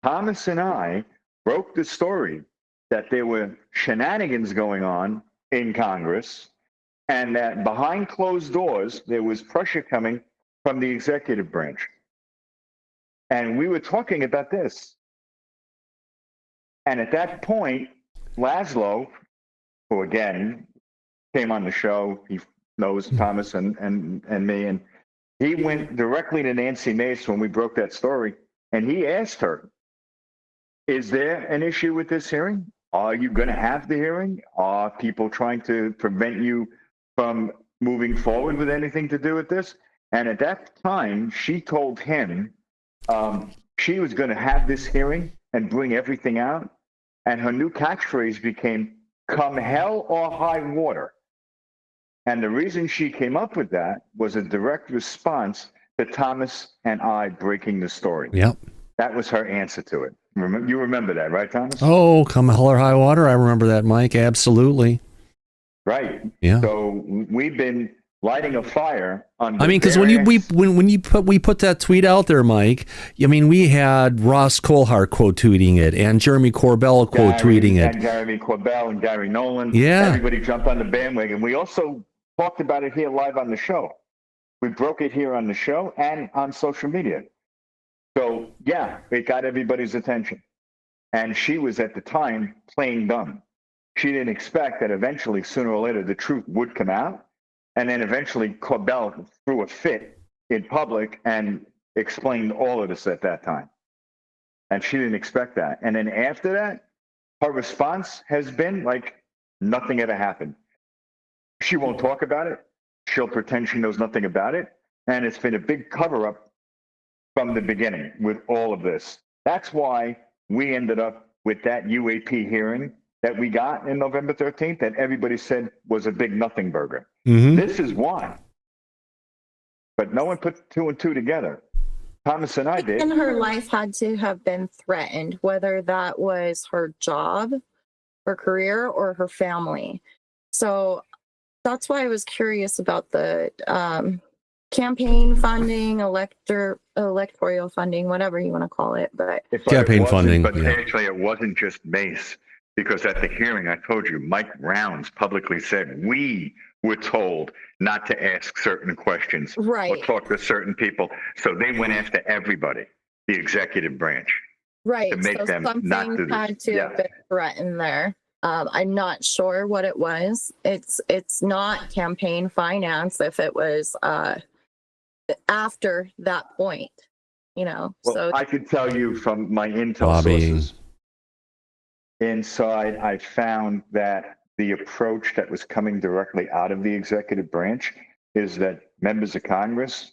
Thomas and I broke the story that there were shenanigans going on in Congress and that behind closed doors, there was pressure coming from the executive branch. And we were talking about this. And at that point, Laszlo, who again came on the show, he knows Thomas and me, and he went directly to Nancy Mace when we broke that story, and he asked her, is there an issue with this hearing? Are you going to have the hearing? Are people trying to prevent you from moving forward with anything to do with this? And at that time, she told him she was going to have this hearing and bring everything out. And her new catchphrase became, come hell or high water. And the reason she came up with that was a direct response to Thomas and I breaking the story. Yep. That was her answer to it. You remember that, right, Thomas? Oh, come hell or high water. I remember that, Mike. Absolutely. Right. Yeah. So we've been lighting a fire on. I mean, because when we put that tweet out there, Mike, I mean, we had Ross Coulthart quote tweeting it and Jeremy Corbell quote tweeting it. And Jeremy Corbell and Gary Nolan. Yeah. Everybody jumped on the bandwagon. We also talked about it here live on the show. We broke it here on the show and on social media. So, yeah, it got everybody's attention. And she was at the time playing dumb. She didn't expect that eventually, sooner or later, the truth would come out. And then eventually Corbell threw a fit in public and explained all of this at that time. And she didn't expect that. And then after that, her response has been like nothing ever happened. She won't talk about it. She'll pretend she knows nothing about it. And it's been a big cover-up from the beginning with all of this. That's why we ended up with that UAP hearing that we got in November 13th that everybody said was a big nothing burger. Mm-hmm. This is why. But no one put two and two together. Thomas and I did. And her life had to have been threatened, whether that was her job, her career, or her family. So that's why I was curious about the campaign funding, electoral funding, whatever you want to call it. But campaign funding. But actually, it wasn't just Mace, because at the hearing, I told you, Mike Rounds publicly said we were told not to ask certain questions or talk to certain people. So they went after everybody, the executive branch, right. to make So them something not do this. had to have been threatened there. I'm not sure what it was. It's not campaign finance if it was after that point, you know. Well, so I could tell you from my intel sources inside, I found that the approach that was coming directly out of the executive branch is that members of Congress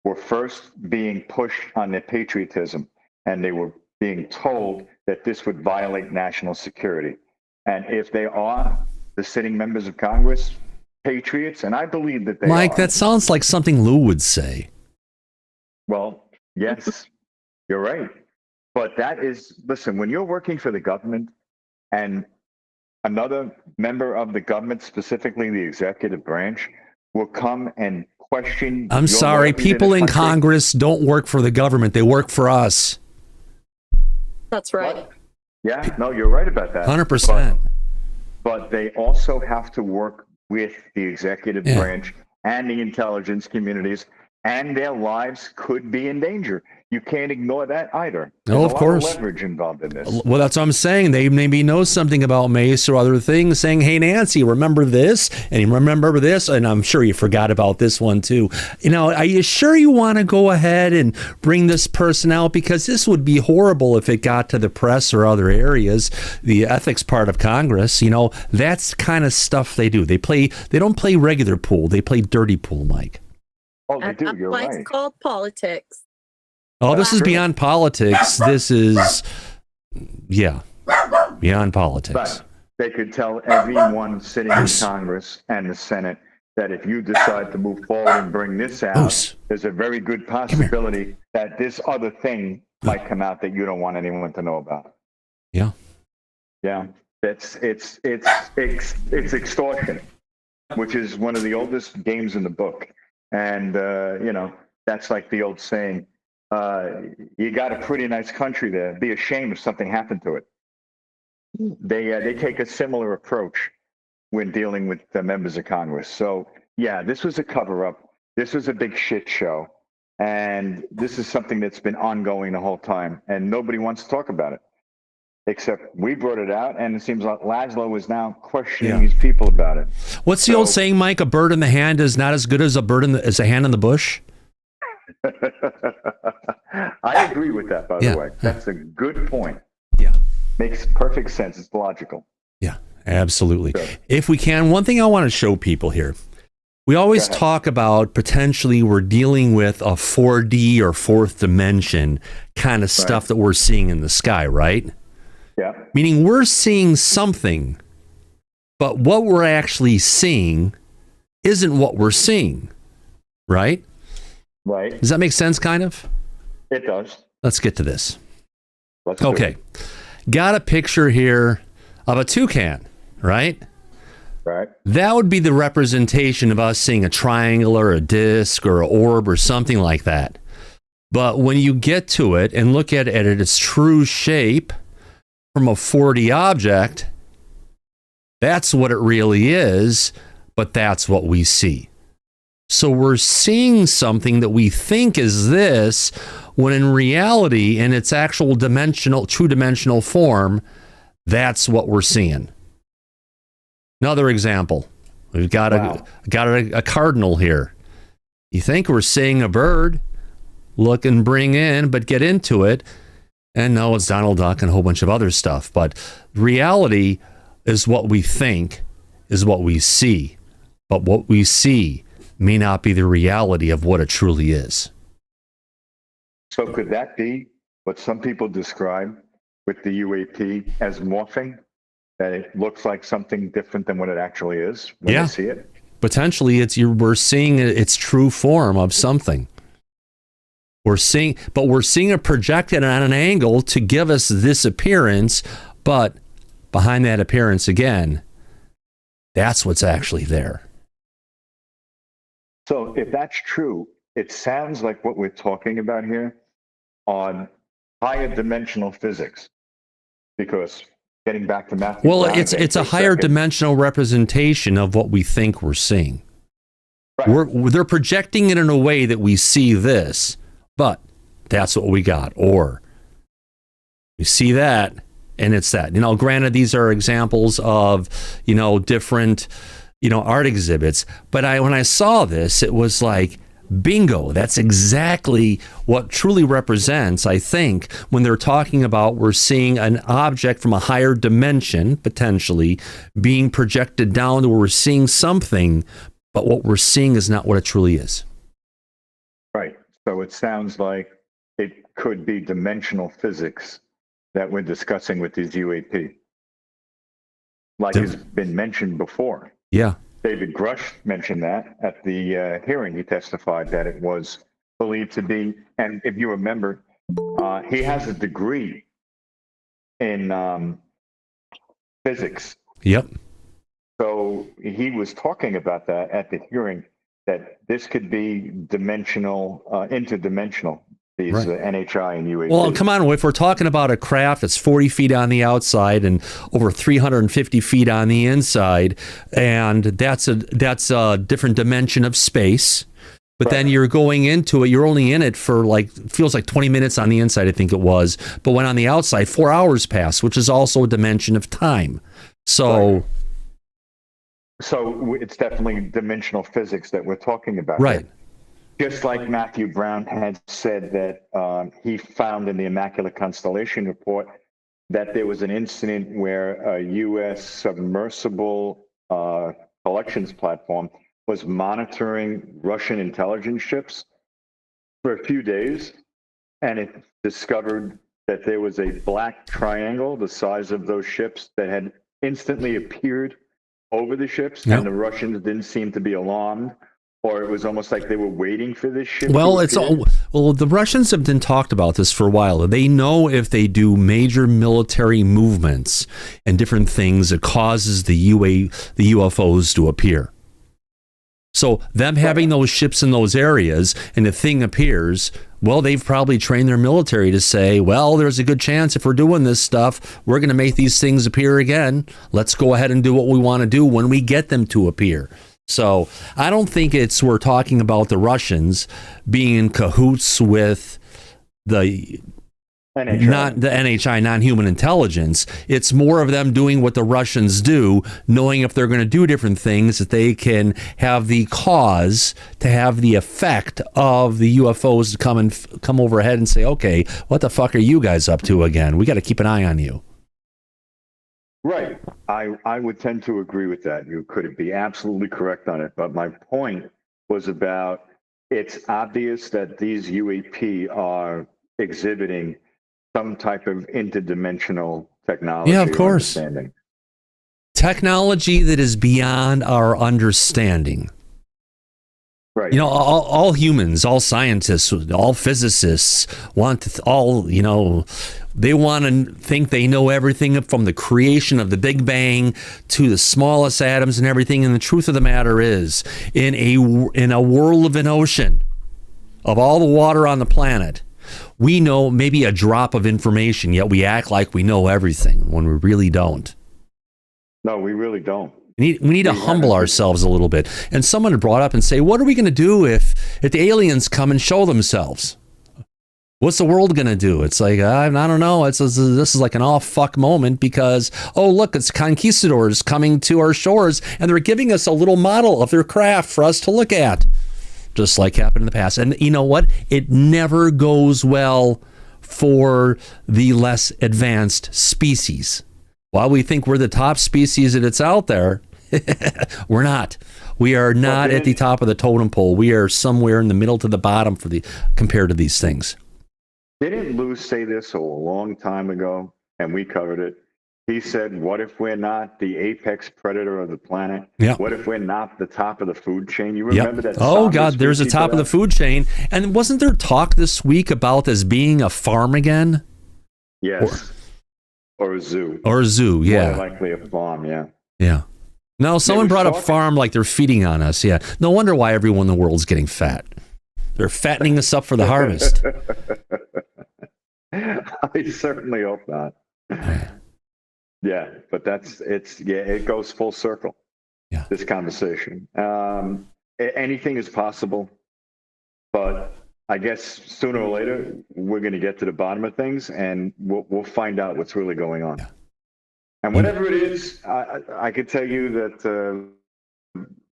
were first being pushed on their patriotism, and they were being told that this would violate national security. And if they are, the sitting members of Congress, patriots, and I believe that they Mike, are. that sounds like something Lou would say. Well, yes, you're right. But that is, listen, when you're working for the government and another member of the government, specifically the executive branch, will come and question. I'm sorry, people in Congress don't work for the government. They work for us. That's right. Yeah, no, you're right about that. 100%. But they also have to work with the executive branch and the intelligence communities, and their lives could be in danger. You can't ignore that either. No, of course. There's a lot of leverage involved in this. Well, that's what I'm saying. They maybe know something about Mace or other things, saying, hey, Nancy, remember this? And you remember this? And I'm sure you forgot about this one, too. You know, are you sure you want to go ahead and bring this person out? Because this would be horrible if it got to the press or other areas, the ethics part of Congress. You know, that's the kind of stuff they do. They don't play regular pool. They play dirty pool, Mike. Oh, they do. You're right. It's called politics. Oh, this is beyond politics. This is, beyond politics. But they could tell everyone sitting in Congress and the Senate that if you decide to move forward and bring this out, there's a very good possibility that this other thing might come out that you don't want anyone to know about. Yeah. Yeah. It's extortion, which is one of the oldest games in the book. And, you know, that's like the old saying, you got a pretty nice country there. Be ashamed if something happened to it. They take a similar approach when dealing with the members of Congress. So, yeah, this was a cover-up. This was a big shit show. And this is something that's been ongoing the whole time. And nobody wants to talk about it. Except we brought it out, and it seems like Laszlo is now questioning these people about it. What's the old saying, Mike? A bird in the hand is not as good as as a hand in the bush? I agree with that, by the way. That's a good point. Yeah. Makes perfect sense. It's logical. Yeah, absolutely. Sure. If we can, one thing I want to show people here. We always talk about potentially we're dealing with a 4D or fourth dimension kind of stuff that we're seeing in the sky, right? Yeah. Meaning we're seeing something, but what we're actually seeing isn't what we're seeing, right? Right. Does that make sense, kind of? It does. Let's get to this. Let's do it. Got a picture here of a toucan, right? Right. That would be the representation of us seeing a triangle or a disc or an orb or something like that. But when you get to it and look at it at its true shape from a 4D object, that's what it really is, but that's what we see. So we're seeing something that we think is this, when in reality, in its actual true dimensional form, that's what we're seeing. Another example. We've got a cardinal here. You think we're seeing a bird, look and bring in, but get into it, and no, it's Donald Duck and a whole bunch of other stuff. But reality is what we think is what we see. But what we see may not be the reality of what it truly is. So could that be what some people describe with the UAP as morphing? That it looks like something different than what it actually is when you see it? Potentially, we're seeing its true form of something. We're seeing it projected on an angle to give us this appearance, but behind that appearance, again, that's what's actually there. So if that's true, it sounds like what we're talking about here on higher dimensional physics, because getting back to Matthew. Well, it's a higher dimensional representation of what we think we're seeing. Right. They're projecting it in a way that we see this, but that's what we got. Or we see that, and it's that. You know, granted, these are examples of, different, art exhibits. But when I saw this, it was like, Bingo. That's exactly what truly represents, I think, when they're talking about we're seeing an object from a higher dimension, potentially, being projected down to where we're seeing something, but what we're seeing is not what it truly is. Right. So it sounds like it could be dimensional physics that we're discussing with these UAP. Like has been mentioned before. Yeah. David Grush mentioned that at the hearing. He testified that it was believed to be, and if you remember, he has a degree in physics. Yep. So he was talking about that at the hearing, that this could be dimensional, interdimensional, these Right. NHI and UAP. Well, come on. If we're talking about a craft that's 40 feet on the outside and over 350 feet on the inside, and that's a different dimension of space. But then you're going into it, you're only in it for feels like 20 minutes on the inside, I think it was. But when on the outside, 4 hours pass, which is also a dimension of time. So... Right. So it's definitely dimensional physics that we're talking about. Right. Just like Matthew Brown had said that he found in the Immaculate Constellation report that there was an incident where a U.S. submersible collections platform was monitoring Russian intelligence ships for a few days, and it discovered that there was a black triangle the size of those ships that had instantly appeared over the ships, and the Russians didn't seem to be alarmed, or it was almost like they were waiting for this ship. Well, the Russians have been talked about this for a while. They know if they do major military movements and different things, it causes the UFOs to appear. So them having those ships in those areas and the thing appears, well, they've probably trained their military to say, well, there's a good chance if we're doing this stuff, we're going to make these things appear again. Let's go ahead and do what we want to do when we get them to appear. So I don't think we're talking about the Russians being in cahoots with the NHI, non-human intelligence. It's more of them doing what the Russians do, knowing if they're going to do different things, that they can have the cause to have the effect of the UFOs to come overhead and say, okay, what the fuck are you guys up to again? We got to keep an eye on you. Right. I would tend to agree with that. You could be absolutely correct on it. But my point was about, it's obvious that these UAP are exhibiting some type of interdimensional technology. Yeah, of course. Understanding. Technology that is beyond our understanding. Right. You know, all humans, all scientists, all physicists want to, they want to think they know everything from the creation of the Big Bang to the smallest atoms and everything. And the truth of the matter is, in a world of an ocean of all the water on the planet, we know maybe a drop of information, yet we act like we know everything when we really don't. No, we really don't. We need to humble ourselves a little bit. And someone had brought up and say, what are we going to do if the aliens come and show themselves? What's the world going to do? It's like, I don't know. This is like an all fuck moment because, oh, look, it's conquistadors coming to our shores and they're giving us a little model of their craft for us to look at. Just like happened in the past. And you know what? It never goes well for the less advanced species. While we think we're the top species that's out there, we're not. We are not at the top of the totem pole. We are somewhere in the middle to the bottom compared to these things. Didn't Lou say this a long time ago, and we covered it? He said, what if we're not the apex predator of the planet? Yep. What if we're not the top of the food chain? You remember that? Oh, God, there's a top of the food chain. And wasn't there talk this week about this being a farm again? Yes. Or a zoo. Or a zoo, yeah. More likely a farm, yeah. Yeah. No, someone brought up farm like they're feeding on us, yeah. No wonder why everyone in the world's getting fat. They're fattening us up for the harvest. I certainly hope not. Yeah, but it goes full circle. Yeah. This conversation. Anything is possible, but I guess sooner or later we're going to get to the bottom of things, and we'll find out what's really going on. Yeah. And whatever it is, I could tell you that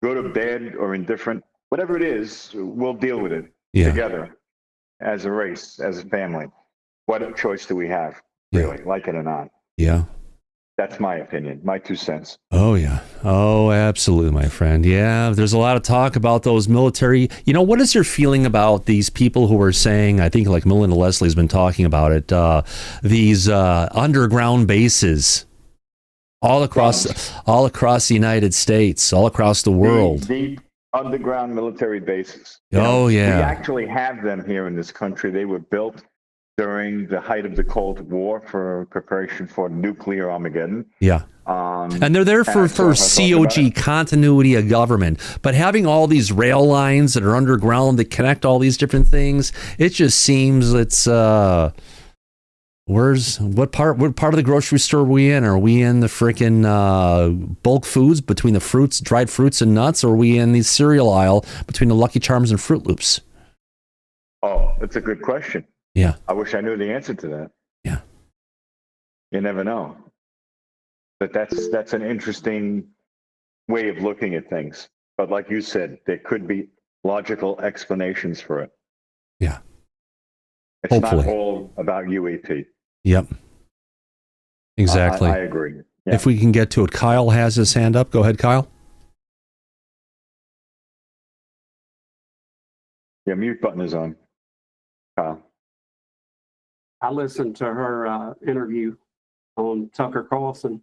good or bad or indifferent, whatever it is, we'll deal with it together as a race, as a family. What choice do we have, really, like it or not? Yeah. That's my opinion, my 2 cents. Oh, yeah. Oh, absolutely, my friend. Yeah, there's a lot of talk about those military. You know, what is your feeling about these people who are saying, I think like Melinda Leslie's been talking about it, these underground bases all across the United States, all across the world? Deep underground military bases. Oh, yeah. We actually have them here in this country. They were built during the height of the Cold War for preparation for nuclear Armageddon. Yeah. And they're there for COG, continuity of government. But having all these rail lines that are underground that connect all these different things, it just seems it's what part of the grocery store are we in? Are we in the freaking bulk foods between the fruits, dried fruits and nuts, or are we in the cereal aisle between the Lucky Charms and Fruit Loops? Oh, that's a good question. Yeah. I wish I knew the answer to that. Yeah. You never know. But that's an interesting way of looking at things. But like you said, there could be logical explanations for it. Yeah. It's Hopefully. not all about UAP. Yep. Exactly. I agree. Yeah. If we can get to it, Kyle has his hand up. Go ahead, Kyle. Yeah, mute button is on. Kyle. I listened to her interview on Tucker Carlson,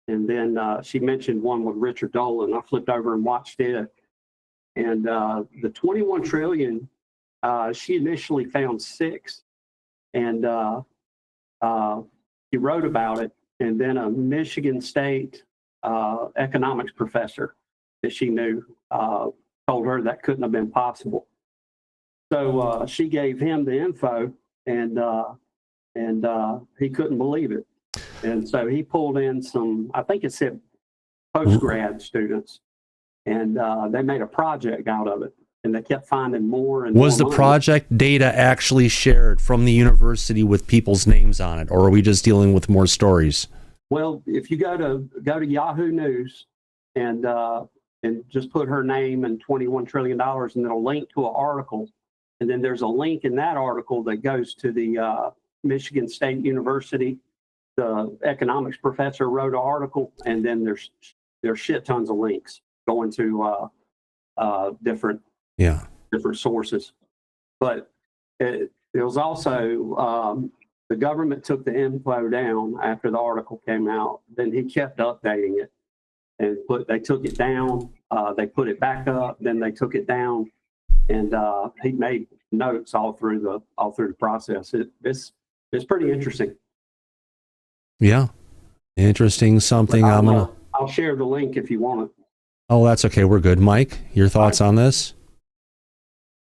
and then she mentioned one with Richard Dolan. I flipped over and watched it. And the 21 trillion, she initially found 6. And he wrote about it. And then a Michigan State economics professor that she knew told her that couldn't have been possible. So she gave him the info, and he couldn't believe it. And so he pulled in some, I think it said post-grad students, and they made a project out of it, and they kept finding more and Was more the money. project data actually shared from the university with people's names on it, or are we just dealing with more stories? Well, if you go to Yahoo News and just put her name and $21 trillion, and it'll link to an article, and then there's a link in that article that goes to the Michigan State University. The economics professor wrote an article, and then there's shit tons of links going to different sources. But it was also the government took the info down after the article came out. Then he kept updating it, and they took it down. They put it back up. Then they took it down, and he made notes all through the process. It's pretty interesting. Yeah. Interesting something. I'll share the link if you want it. Oh, that's okay. We're good. Mike, your thoughts on this?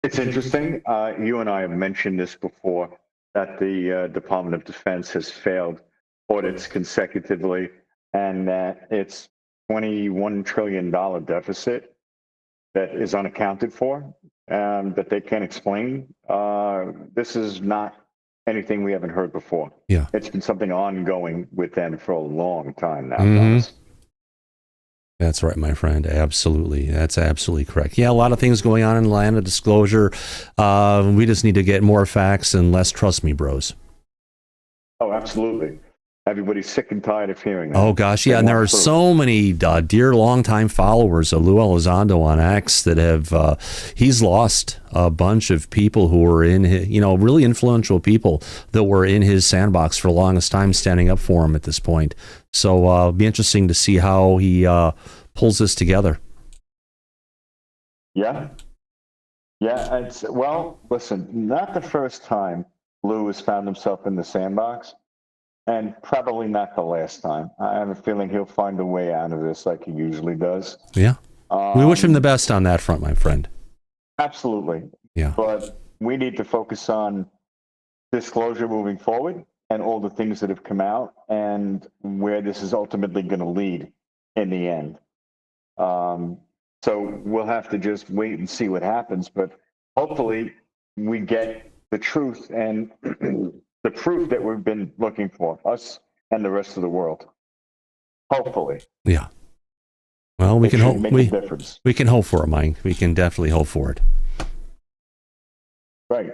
It's interesting. You and I have mentioned this before, that the Department of Defense has failed audits consecutively, and that it's $21 trillion deficit that is unaccounted for, that they can't explain. This is not anything we haven't heard before. Yeah. It's been something ongoing with them for a long time now. Mm-hmm. That's right, my friend. Absolutely. That's absolutely correct. Yeah, a lot of things going on in the land of disclosure. We just need to get more facts and less trust me, bros. Oh, absolutely. Everybody's sick and tired of hearing that. Oh, gosh, yeah. And there are so many dear longtime followers of Lou Elizondo on X that have, he's lost a bunch of people who were in his, really influential people that were in his sandbox for the longest time, standing up for him at this point. So it'll be interesting to see how he pulls this together. Yeah. Yeah. Well, listen, not the first time Lou has found himself in the sandbox. And probably not the last time. I have a feeling he'll find a way out of this like he usually does. Yeah. We wish him the best on that front, my friend. Absolutely. Yeah. But we need to focus on disclosure moving forward and all the things that have come out and where this is ultimately going to lead in the end. So we'll have to just wait and see what happens. But hopefully we get the truth and the proof that we've been looking for, us and the rest of the world. Hopefully. Yeah. Well, we can hope. Make a difference. We can hope for it, Mike. We can definitely hope for it. Right.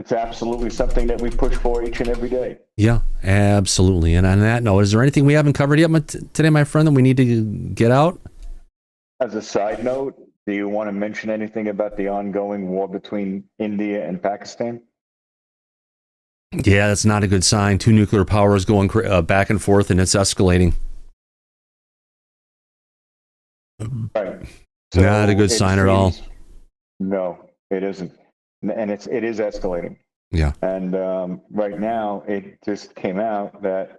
It's absolutely something that we push for each and every day. Yeah, absolutely. And on that note, is there anything we haven't covered yet today, my friend, that we need to get out? As a side note, do you want to mention anything about the ongoing war between India and Pakistan? Yeah, that's not a good sign. Two nuclear powers going back and forth, and it's escalating. Right. So not a good sign at all. No, it isn't. And it is escalating. Yeah. And right now, it just came out that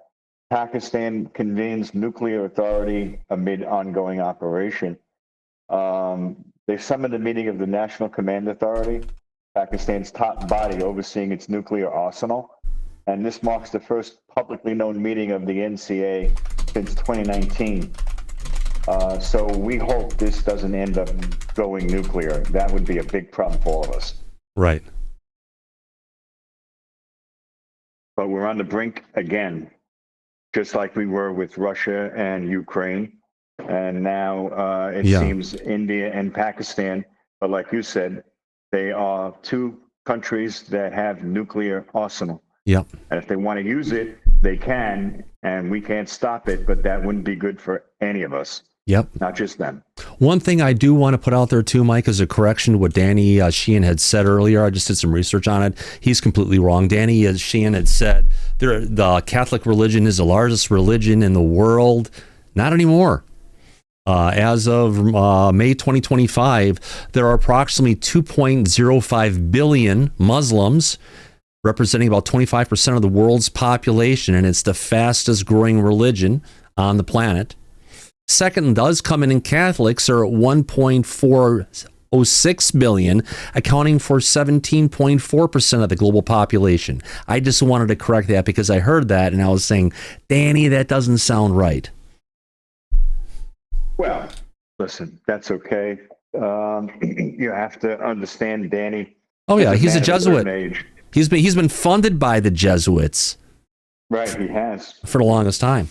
Pakistan convenes nuclear authority amid ongoing operation. They summoned a meeting of the National Command Authority, Pakistan's top body overseeing its nuclear arsenal. And this marks the first publicly known meeting of the NCA since 2019. So we hope this doesn't end up going nuclear. That would be a big problem for all of us. Right. But we're on the brink again, just like we were with Russia and Ukraine. And now it seems India and Pakistan, but like you said, they are two countries that have nuclear arsenal. Yep. And if they want to use it, they can, and we can't stop it, but that wouldn't be good for any of us. Yep. Not just them. One thing I do want to put out there too, Mike, is a correction to what Danny Sheehan had said earlier. I just did some research on it. He's completely wrong. Danny Sheehan had said the Catholic religion is the largest religion in the world. Not anymore. As of May 2025, there are approximately 2.05 billion Muslims, representing about 25% of the world's population, and it's the fastest growing religion on the planet. Second does come in Catholics are at 1.406 billion, accounting for 17.4% of the global population. I just wanted to correct that because I heard that and I was saying, Danny, that doesn't sound right. Well, listen, that's okay. You have to understand, Danny. Oh yeah, he's a Jesuit. He's been funded by the Jesuits. Right, he has for the longest time.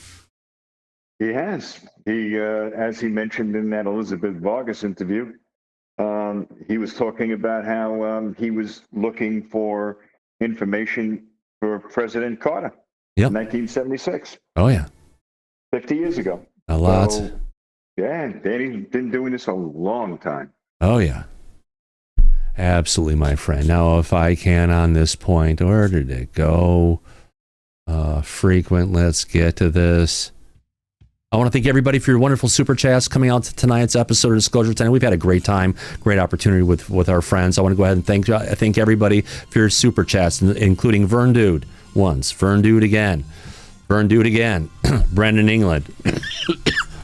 He has. He, as he mentioned in that Elizabeth Vargas interview, he was talking about how he was looking for information for President Carter in 1976. Oh yeah, 50 years ago. A lot. So, yeah, Danny's been doing this a long time. Oh yeah, absolutely, my friend. Now, if I can on this point, where did it go? Frequent. Let's get to this. I want to thank everybody for your wonderful super chats coming out to tonight's episode of Disclosure tonight. We've had a great time, great opportunity with our friends. I want to go ahead and thank everybody for your super chats, including Vern Dude once, Vern Dude again, Vern Dude again, Brendan England,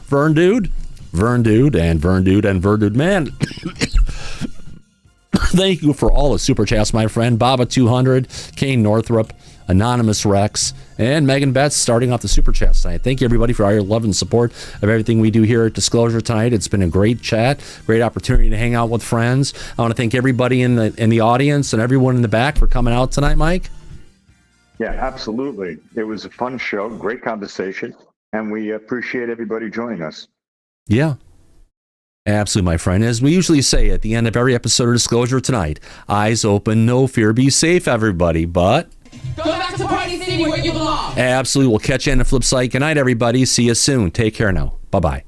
Vern Dude, and Vern Dude, man. Thank you for all the super chats, my friend. Baba 200, Kane Northrup, Anonymous Rex, and Megan Betts starting off the super chat tonight. Thank you, everybody, for all your love and support of everything we do here at Disclosure tonight. It's been a great chat, great opportunity to hang out with friends. I want to thank everybody in the audience and everyone in the back for coming out tonight, Mike. Yeah, absolutely. It was a fun show, great conversation, and we appreciate everybody joining us. Yeah. Absolutely, my friend. As we usually say at the end of every episode of Disclosure tonight, eyes open, no fear, be safe, everybody. But go back to Party City where you belong. Absolutely. We'll catch you on the flip side. Good night, everybody. See you soon. Take care now. Bye-bye.